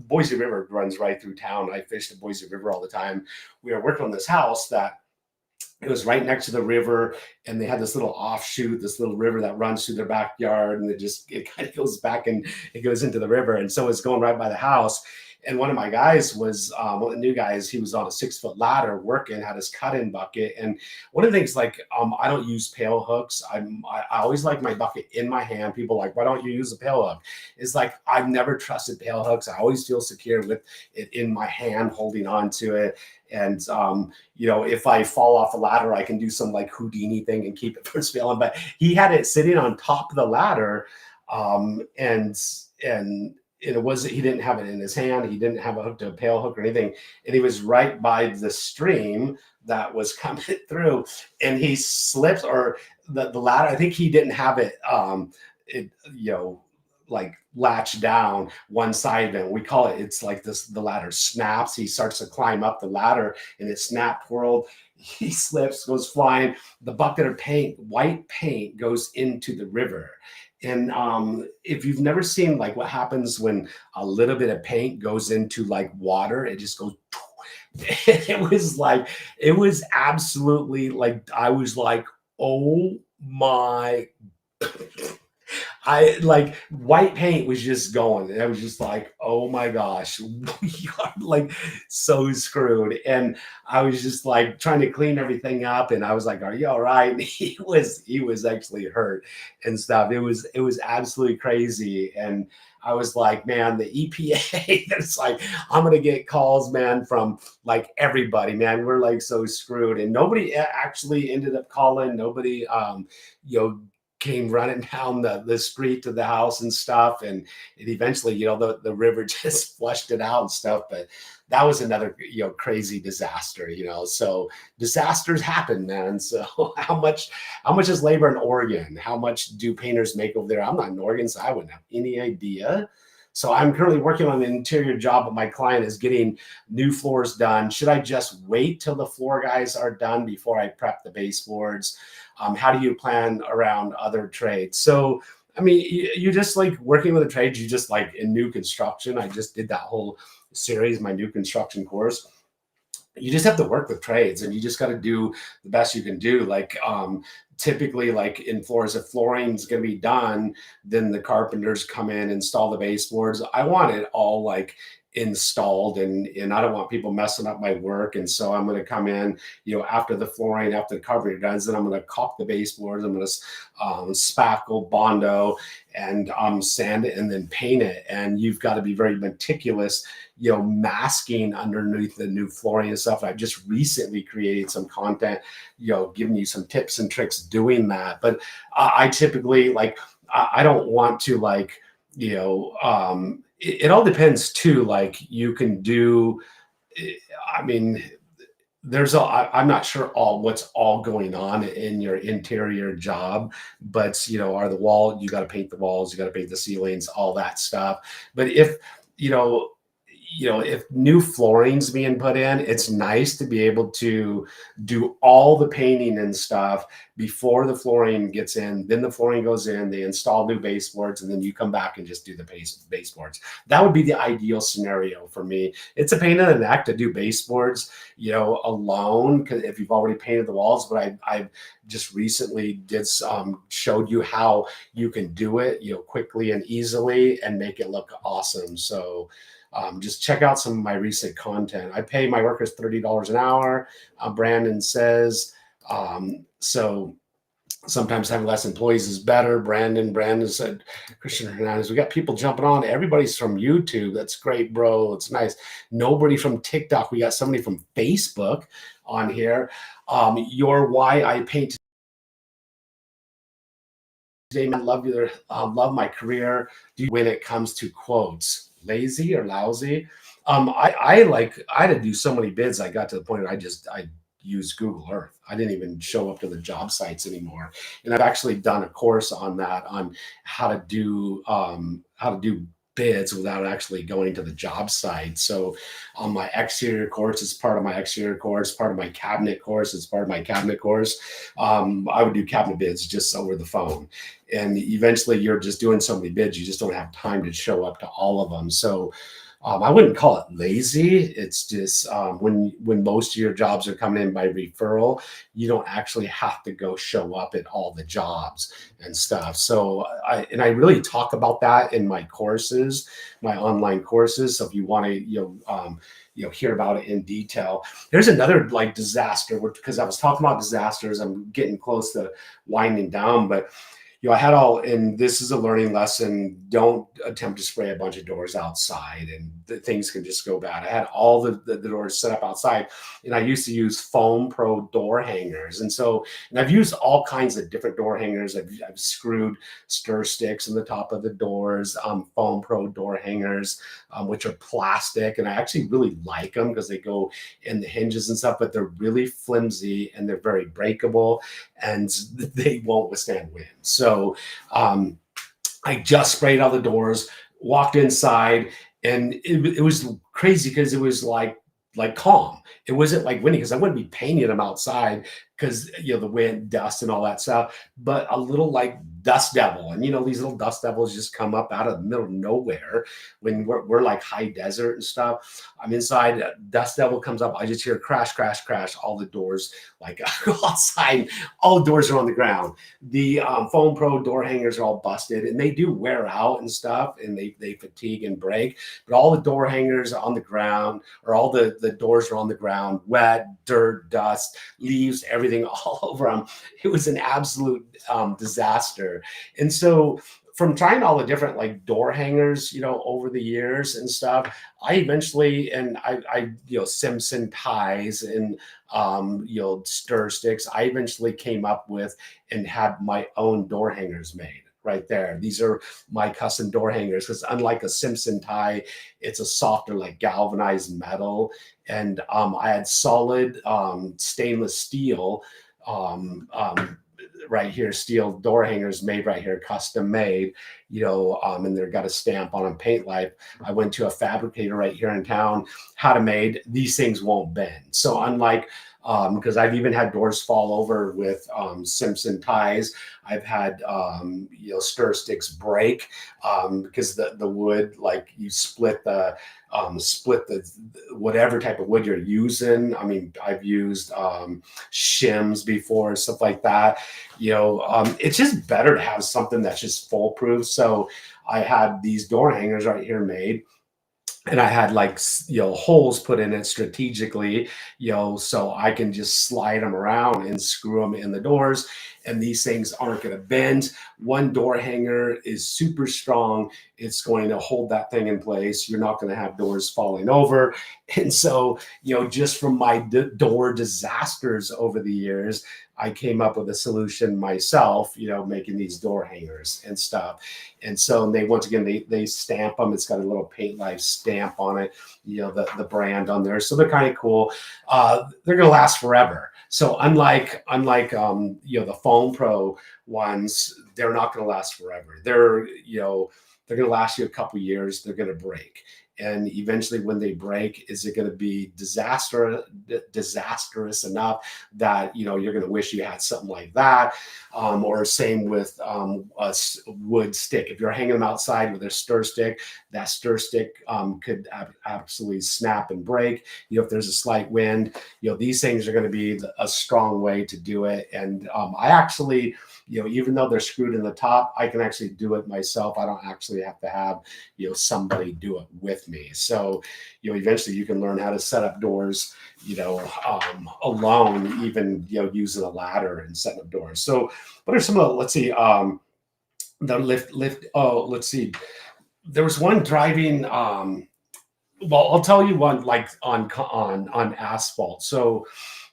Boise River runs right through town. I fish the Boise River all the time. We were working on this house that it was right next to the river, and they had this little offshoot, this little river that runs through their backyard, and it kind of goes back and it goes into the river. And so it's going right by the house. And one of my guys was one of the new guys. He was on a 6-foot ladder working, had his cut-in bucket. And one of the things, like, I don't use pail hooks. I always like my bucket in my hand. People are like, why don't you use a pail hook? It's like, I've never trusted pail hooks. I always feel secure with it in my hand, holding on to it. And, if I fall off the ladder, I can do some like Houdini thing and keep it from spilling. But he had it sitting on top of the ladder. And he didn't have it in his hand. He didn't have a hook to a pail hook or anything. And he was right by the stream that was coming through, and he slipped, or the ladder. I think he didn't have it, like latched down one side of it. We call it, it's like this, the ladder snaps. He starts to climb up the ladder and it snapped, twirled. He slips, goes flying. The bucket of paint, white paint, goes into the river. And if you've never seen like what happens when a little bit of paint goes into like water, it just goes. It was absolutely like, I was like, oh my. White paint was just going, and I was just like, oh my gosh, we are like so screwed. And I was just like trying to clean everything up, and I was like, are you all right? And he was actually hurt and stuff. It was absolutely crazy. And I was like, man, the EPA, it's like, I'm gonna get calls, man, from like everybody, man. We're like so screwed. And nobody actually ended up calling. Nobody came running down the street to the house and stuff. And it eventually, the river just flushed it out and stuff. But that was another, crazy disaster, so disasters happen, man. So how much is labor in Oregon? How much do painters make over there? I'm not in Oregon, so I wouldn't have any idea. So I'm currently working on an interior job, but my client is getting new floors done. Should I just wait till the floor guys are done before I prep the baseboards? How do you plan around other trades? So, I mean, you just like working with the trades, you just like in new construction. I just did that whole series, my new construction course. You just have to work with trades and you just got to do the best you can do. Like typically like in floors, if flooring's going to be done, then the carpenters come in, install the baseboards. I want it all like installed, and I don't want people messing up my work. And so I'm going to come in, after the flooring, after the carpenter does, then I'm going to caulk the baseboards. I'm going to spackle, bondo, and sand it and then paint it. And you've got to be very meticulous, masking underneath the new flooring and stuff. I've just recently created some content, giving you some tips and tricks doing that. But I typically like, I don't want to like, it all depends too. Like you can do, I mean, I'm not sure what's all going on in your interior job, but are the wall, you got to paint the walls, you got to paint the ceilings, all that stuff. But if, you know, if new flooring's being put in, it's nice to be able to do all the painting and stuff before the flooring gets in. Then the flooring goes in, they install new baseboards, and then you come back and just do the baseboards. That would be the ideal scenario for me. It's a pain in the neck to do baseboards, alone, because if you've already painted the walls. But I just recently showed you how you can do it, quickly and easily and make it look awesome. So just check out some of my recent content. I pay my workers $30 an hour. Brandon says, so sometimes having less employees is better. Brandon said, Christian Hernandez, we got people jumping on. Everybody's from YouTube. That's great, bro. It's nice. Nobody from TikTok. We got somebody from Facebook on here. Your why I paint today, man. Love my career. When it comes to quotes, lazy or lousy. I had to do so many bids. I got to the point where I used Google Earth. I didn't even show up to the job sites anymore. And I've actually done a course on that, on how to do bids without actually going to the job site. So on my exterior course, it's part of my exterior course, part of my cabinet course, it's part of my cabinet course. I would do cabinet bids just over the phone. And eventually you're just doing so many bids, you just don't have time to show up to all of them. So I wouldn't call it lazy. It's just when most of your jobs are coming in by referral, you don't actually have to go show up at all the jobs and stuff. So I really talk about that in my courses, my online courses. So if you want to hear about it in detail. There's another like disaster, because I was talking about disasters. I'm getting close to winding down, but I had and this is a learning lesson. Don't attempt to spray a bunch of doors outside, and things can just go bad. I had all the doors set up outside, and I used to use Foam Pro door hangers. And I've used all kinds of different door hangers. I've screwed stir sticks in the top of the doors, Foam Pro door hangers, which are plastic. And I actually really like them because they go in the hinges and stuff, but they're really flimsy and they're very breakable and they won't withstand wind. So I just sprayed all the doors, walked inside, and it was crazy because it was like calm. It wasn't like windy because I wouldn't be painting them outside because the wind, dust, and all that stuff, but a little like dust devil. And these little dust devils just come up out of the middle of nowhere when we're like high desert and stuff. I'm inside, dust devil comes up, I just hear crash, crash, crash. All the doors, like outside, all the doors are on the ground. The Foam Pro door hangers are all busted, and they do wear out and stuff, and they fatigue and break. But all the door hangers are on the ground, or all the doors are on the ground, wet, dirt, dust, leaves, everything all over them. It was an absolute disaster. And so from trying all the different like door hangers, over the years and stuff, I eventually, and I Simpson ties and, stir sticks, I eventually came up with and had my own door hangers made. Right there. These are my custom door hangers, because unlike a Simpson tie, it's a softer, like galvanized metal. And I had solid stainless steel right here, steel door hangers made right here, custom made, and they've got a stamp on them, paint life. I went to a fabricator right here in town, had them made. These things won't bend. So unlike, because I've even had doors fall over with Simpson ties. I've had stir sticks break because the wood, like you split the whatever type of wood you're using. I mean, I've used shims before, stuff like that. It's just better to have something that's just foolproof. So I had these door hangers right here made, and I had like holes put in it strategically, so I can just slide them around and screw them in the doors, and these things aren't going to bend. One door hanger is super strong. It's going to hold that thing in place. You're not going to have doors falling over. And so, just from my door disasters over the years, I came up with a solution myself, making these door hangers and stuff. And so once again, they stamp them. It's got a little Paint Life stamp on it, the brand on there. So they're kind of cool. They're going to last forever. So unlike the Foam Pro ones, they're not going to last forever. They're going to last you a couple years. They're going to break. And eventually when they break, is it going to be disastrous enough that, you're going to wish you had something like that? Or same with a wood stick. If you're hanging them outside with a stir stick, that stir stick could absolutely snap and break. If there's a slight wind, these things are going to be a strong way to do it. And I actually, even though they're screwed in the top, I can actually do it myself. I don't actually have to have, somebody do it with me. So, eventually you can learn how to set up doors, alone, even, using a ladder and setting up doors. So what are some of the, let's see, the lift. Oh, let's see. There was one driving, well, I'll tell you one, like on asphalt. So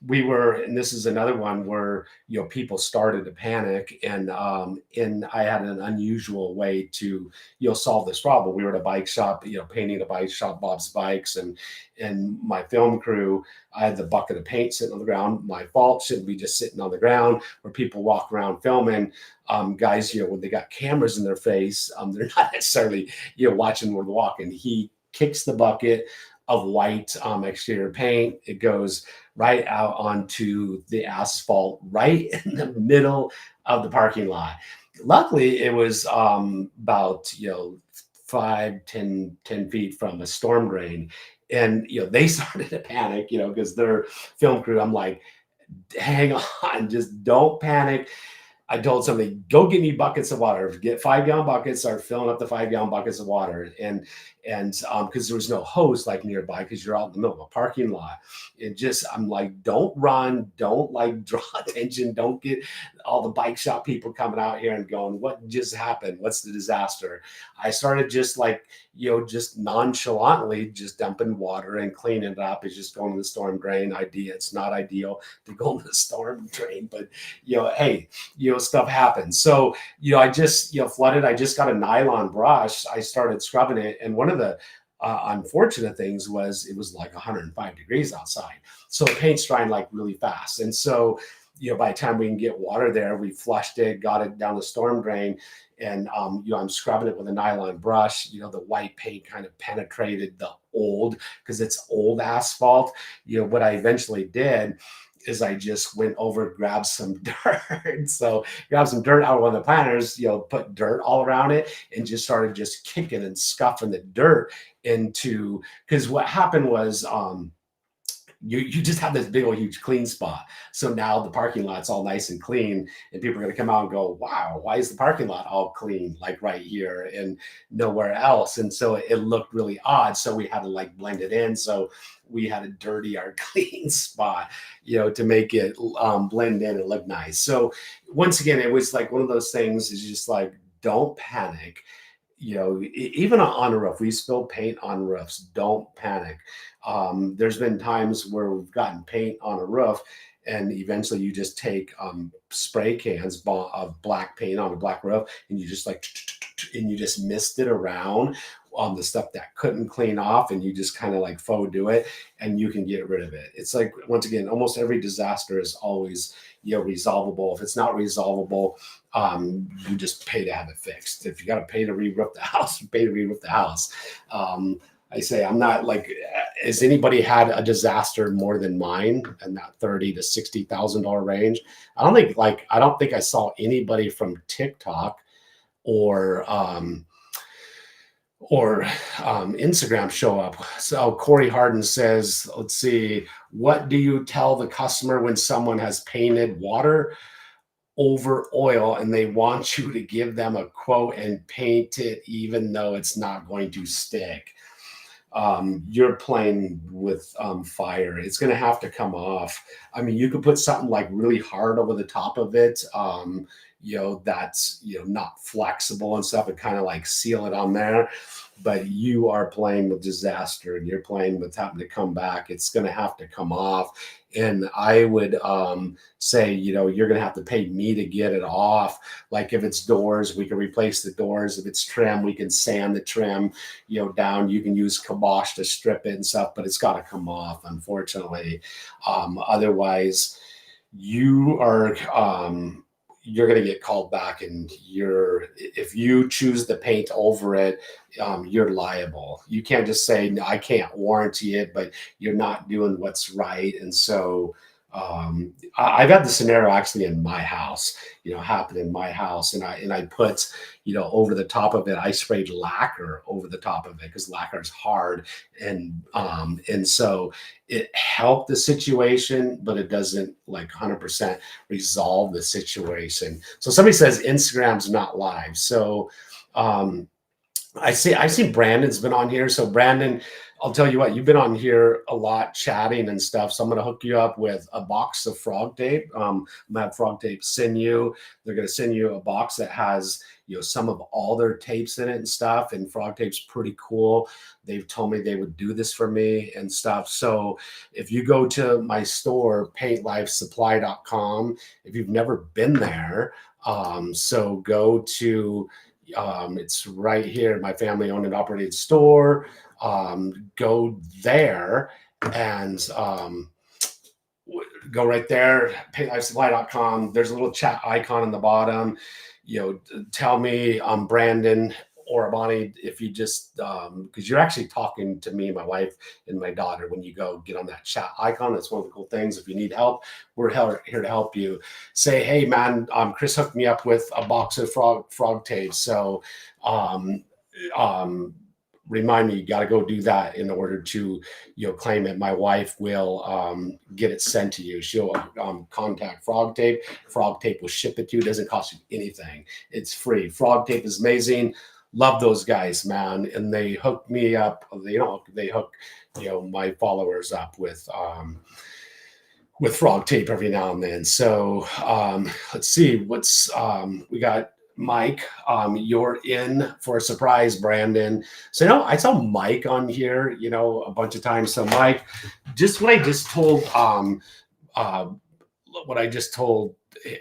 and this is another one where people started to panic, and I had an unusual way to solve this problem. We were at a bike shop, painting a bike shop, Bob's Bikes, and my film crew. I had the bucket of paint sitting on the ground. My fault, shouldn't be just sitting on the ground where people walk around filming. Guys, when they got cameras in their face, they're not necessarily watching where they're walking. He kicks the bucket of white exterior paint. It goes right out onto the asphalt, right in the middle of the parking lot. Luckily, it was about 10 feet from a storm drain, and they started to panic, because their film crew. I'm like, hang on, just don't panic. I told somebody, go get me buckets of water, get 5-gallon buckets, start filling up the 5-gallon buckets of water. And because there was no hose like nearby, because you're out in the middle of a parking lot. I'm like, don't run, don't like draw attention, don't get all the bike shop people coming out here and going, what just happened? What's the disaster? I started just like, just nonchalantly just dumping water and cleaning it up. It's just going to the storm drain. It's not ideal to go in the storm drain, but hey, stuff happens. So, I just, flooded. I just got a nylon brush. I started scrubbing it. And one of the unfortunate things was it was like 105 degrees outside. So the paint's drying like really fast. And so, by the time we can get water there, we flushed it, got it down the storm drain. And, I'm scrubbing it with a nylon brush. The white paint kind of penetrated because it's old asphalt. What I eventually did is I just went over, grabbed some dirt. So grabbed some dirt out of one of the planters, put dirt all around it, and just started just kicking and scuffing the dirt into, because what happened was, you just have this big old huge clean spot. So now the parking lot's all nice and clean, and people are going to come out and go, wow, why is the parking lot all clean, like right here and nowhere else? And so it looked really odd. So we had to like blend it in. So we had to dirty our clean spot, to make it blend in and look nice. So once again, it was like one of those things is just like, don't panic. Even on a roof, we spill paint on roofs. Don't panic. There's been times where we've gotten paint on a roof, and eventually you just take spray cans of black paint on a black roof, and you just like and you just mist it around on the stuff that couldn't clean off, and you just kind of like faux do it, and you can get rid of it. It's like, once again, almost every disaster is always, resolvable. If it's not resolvable, you just pay to have it fixed. If you got to pay to re-roof the house, you pay to re-roof the house. I say, I'm not like, has anybody had a disaster more than mine in that $30,000 to $60,000 range? I don't think I saw anybody from TikTok or Instagram show up. So Corey Harden says, let's see, what do you tell the customer when someone has painted water over oil and they want you to give them a quote and paint it even though it's not going to stick? You're playing with fire. It's going to have to come off. I mean, you could put something like really hard over the top of it, that's, not flexible and stuff, and kind of like seal it on there. But you are playing with disaster, and you're playing with having to come back. It's going to have to come off. And I would say, you're going to have to pay me to get it off. Like if it's doors, we can replace the doors. If it's trim, we can sand the trim, down. You can use kibosh to strip it and stuff, but it's got to come off, unfortunately. Otherwise, you're going to get called back, and if you choose the paint over it, you're liable. You can't just say, no, I can't warranty it, but you're not doing what's right. And so I've had the scenario actually in my house, happen in my house, and I put, over the top of it, I sprayed lacquer over the top of it, because lacquer is hard, and so it helped the situation, but it doesn't like 100% resolve the situation. So somebody says Instagram's not live. So I've seen Brandon's been on here. So Brandon, I'll tell you what, you've been on here a lot chatting and stuff. So I'm going to hook you up with a box of frog tape. I'm going to have frog tape send you. They're going to send you a box that has, some of all their tapes in it and stuff. And frog tape's pretty cool. They've told me they would do this for me and stuff. So if you go to my store, paintlifesupply.com, if you've never been there, so go to, it's right here, my family owned and operated store. Go there and go right there, paintlifesupply.com. There's a little chat icon in the bottom. Tell me, Brandon or Bonnie, if you just, because you're actually talking to me, my wife, and my daughter when you go get on that chat icon. That's one of the cool things. If you need help, we're here to help you. Say, hey, man, Chris hooked me up with a box of frog tape. So remind me, you got to go do that in order to, claim it. My wife will get it sent to you. She'll contact Frog Tape. Frog Tape will ship it to you. It doesn't cost you anything. It's free. Frog Tape is amazing. Love those guys, man. And they hook me up. They hook, my followers up with Frog Tape every now and then. So let's see we got. Mike, you're in for a surprise, Brandon. So, I saw Mike on here, a bunch of times. So, Mike, just what I just told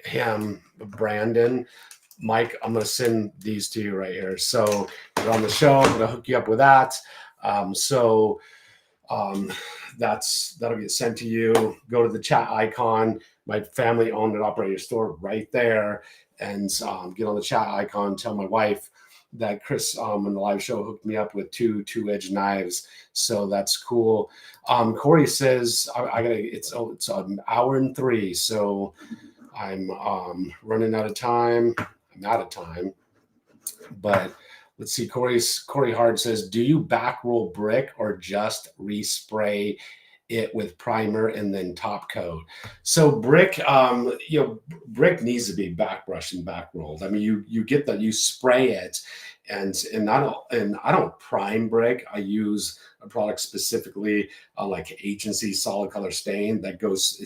him, Brandon, Mike, I'm going to send these to you right here. So, you're on the show. I'm going to hook you up with that. That'll get sent to you. Go to the chat icon, my family owned and operated store right there, and get on the chat icon. Tell my wife that Chris in the live show hooked me up with two-edged knives. So that's cool. Corey says it's an hour and 3. So I'm running out of time. I'm out of time, but let's see. Corey Hard says, do you back roll brick or just respray it with primer and then top coat? So brick, brick needs to be back brushed and back rolled. I mean, you spray it, and I don't prime brick. I use a product specifically like Agency Solid Color Stain that goes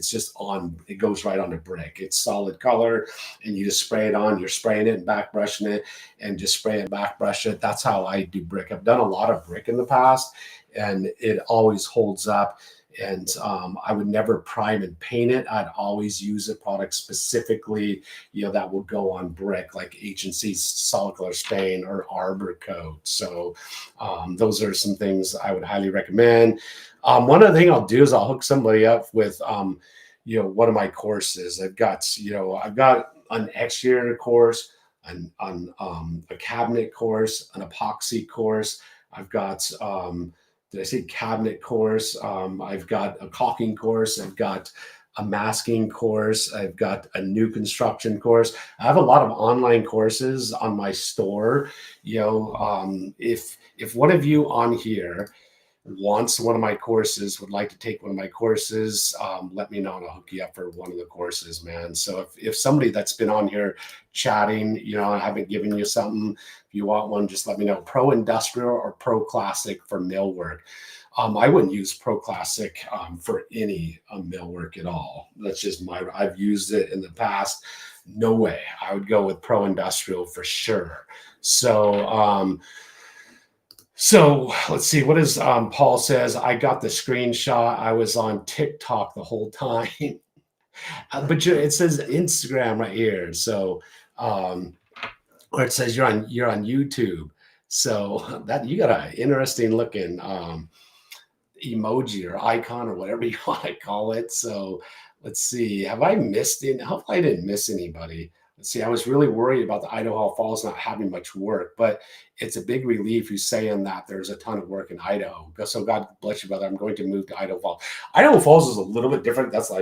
right onto brick. It's solid color, and you just spray it on. You're spraying it and back brushing it, and just spray it, back brush it. That's how I do brick. I've done a lot of brick in the past, and it always holds up. And I would never prime and paint it. I'd always use a product specifically, that would go on brick, like H&C's solid color stain or Arbor Coat. So those are some things I would highly recommend. One other thing I'll do is I'll hook somebody up with one of my courses. I've got an exterior course, a cabinet course, an epoxy course. I've got did I say cabinet course? I've got a caulking course. I've got a masking course. I've got a new construction course. I have a lot of online courses on my store. If one of you on here wants one of my courses, would like to take one of my courses, let me know and I'll hook you up for one of the courses, man. So if somebody that's been on here chatting, I haven't given you something, if you want one, just let me know. Pro Industrial or Pro Classic for millwork. I wouldn't use Pro Classic for any millwork at all. That's just I've used it in the past. No way. I would go with Pro Industrial for sure. So let's see, what is Paul says, I got the screenshot. I was on TikTok the whole time. But it says Instagram right here. So or it says you're on YouTube. So that you got an interesting looking emoji or icon or whatever you want to call it. So let's see, have I missed it? Hopefully I didn't miss anybody. Let's see, I was really worried about the Idaho Falls not having much work, but it's a big relief you saying that there's a ton of work in Idaho. So God bless you, brother. I'm going to move to Idaho Falls. Idaho Falls is a little bit different. That's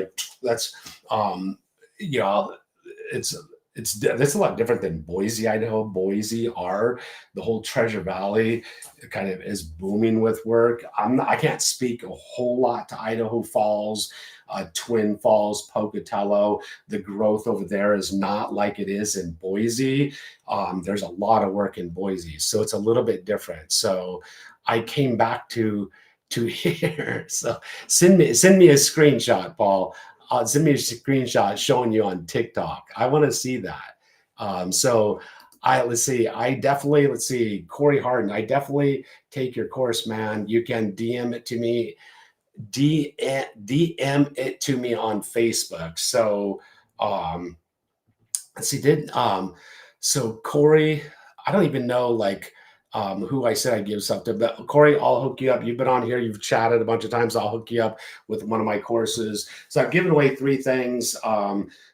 it's a lot different than Boise, Idaho. Boise, the whole Treasure Valley kind of is booming with work. I can't speak a whole lot to Idaho Falls, Twin Falls, Pocatello. The growth over there is not like it is in Boise. There's a lot of work in Boise, so it's a little bit different. So I came back to here. So send me a screenshot, Paul. Send me a screenshot showing you on TikTok. I want to see that. Let's see, Corey Harden. I definitely take your course, man. You can DM it to me. DM it to me on Facebook. So let's see, so Corey, I don't even know who I said I'd give something, but Corey, I'll hook you up. You've been on here, you've chatted a bunch of times. I'll hook you up with one of my courses. So I've given away 3 things.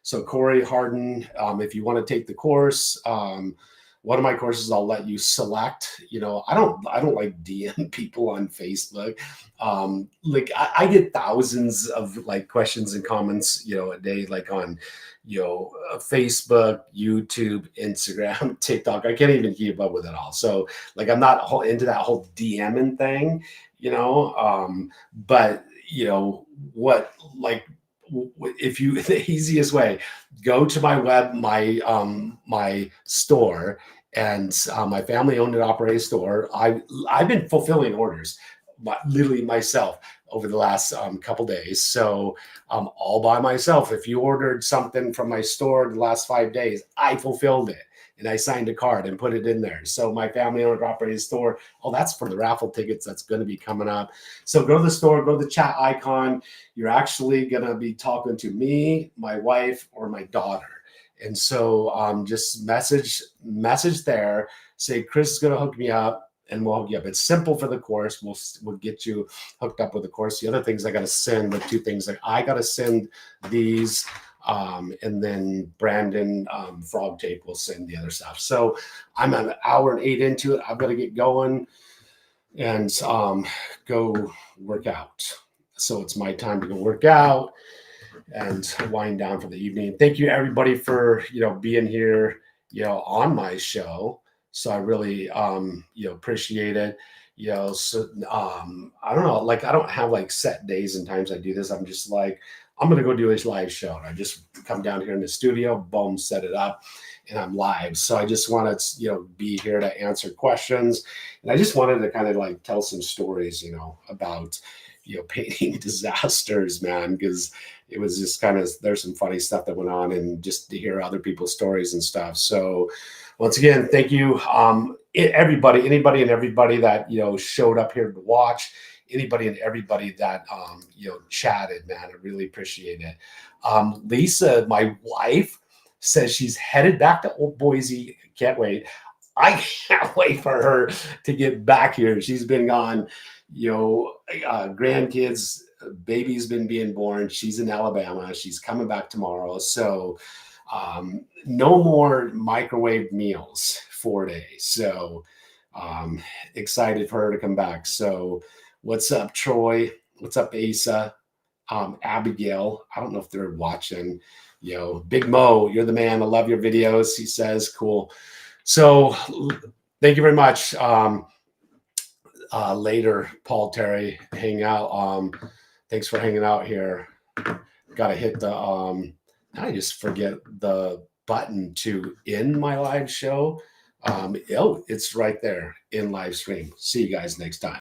So Corey Harden, if you want to take the course, one of my courses, I'll let you select. I don't like DM people on Facebook. I get thousands of questions and comments, a day, on, Facebook, YouTube, Instagram, TikTok. I can't even keep up with it all. So I'm not into that whole DMing thing, but the easiest way, go to my store, and my family owned and operated store. I've been fulfilling orders literally myself over the last couple days. So all by myself. If you ordered something from my store the last 5 days, I fulfilled it. And I signed a card and put it in there. So my family owned operated store, that's for the raffle tickets that's going to be coming up. So go to the store, go to the chat icon. You're actually going to be talking to me, my wife, or my daughter. And so just message there, say, Chris is going to hook me up, and we'll hook you up. It's simple for the course. We'll get you hooked up with the course. The other things I got to send, the 2 things, I got to send these, and then Brandon Frog Tape will send the other stuff. So I'm an hour and 8 into it. I've got to get going and go work out. So it's my time to go work out and wind down for the evening. Thank you everybody for being here on my show. So I really appreciate it. So I don't know, I don't have set days and times I do this. I'm just I'm gonna go do this live show. And I just come down here in the studio, boom, set it up, and I'm live. So I just want to be here to answer questions, and I just wanted to kind of tell some stories about painting disasters, man, because it was just there's some funny stuff that went on, and just to hear other people's stories and stuff. So once again, thank you, anybody and everybody that showed up here to watch. anybody and everybody that chatted, man. I really appreciate it. Lisa, my wife, says she's headed back to Old Boise. Can't wait. I can't wait for her to get back here. She's been gone, grandkids, baby's been being born. She's in Alabama. She's coming back tomorrow. So no more microwave meals 4 days. So excited for her to come back. So what's up, Troy? What's up, Asa? Abigail, I don't know if they're watching. Big Mo, you're the man. I love your videos. He says, cool. So thank you very much. Later, Paul Terry, hang out. Thanks for hanging out here. Got to hit the, I just forget the button to end my live show. It's right there in live stream. See you guys next time.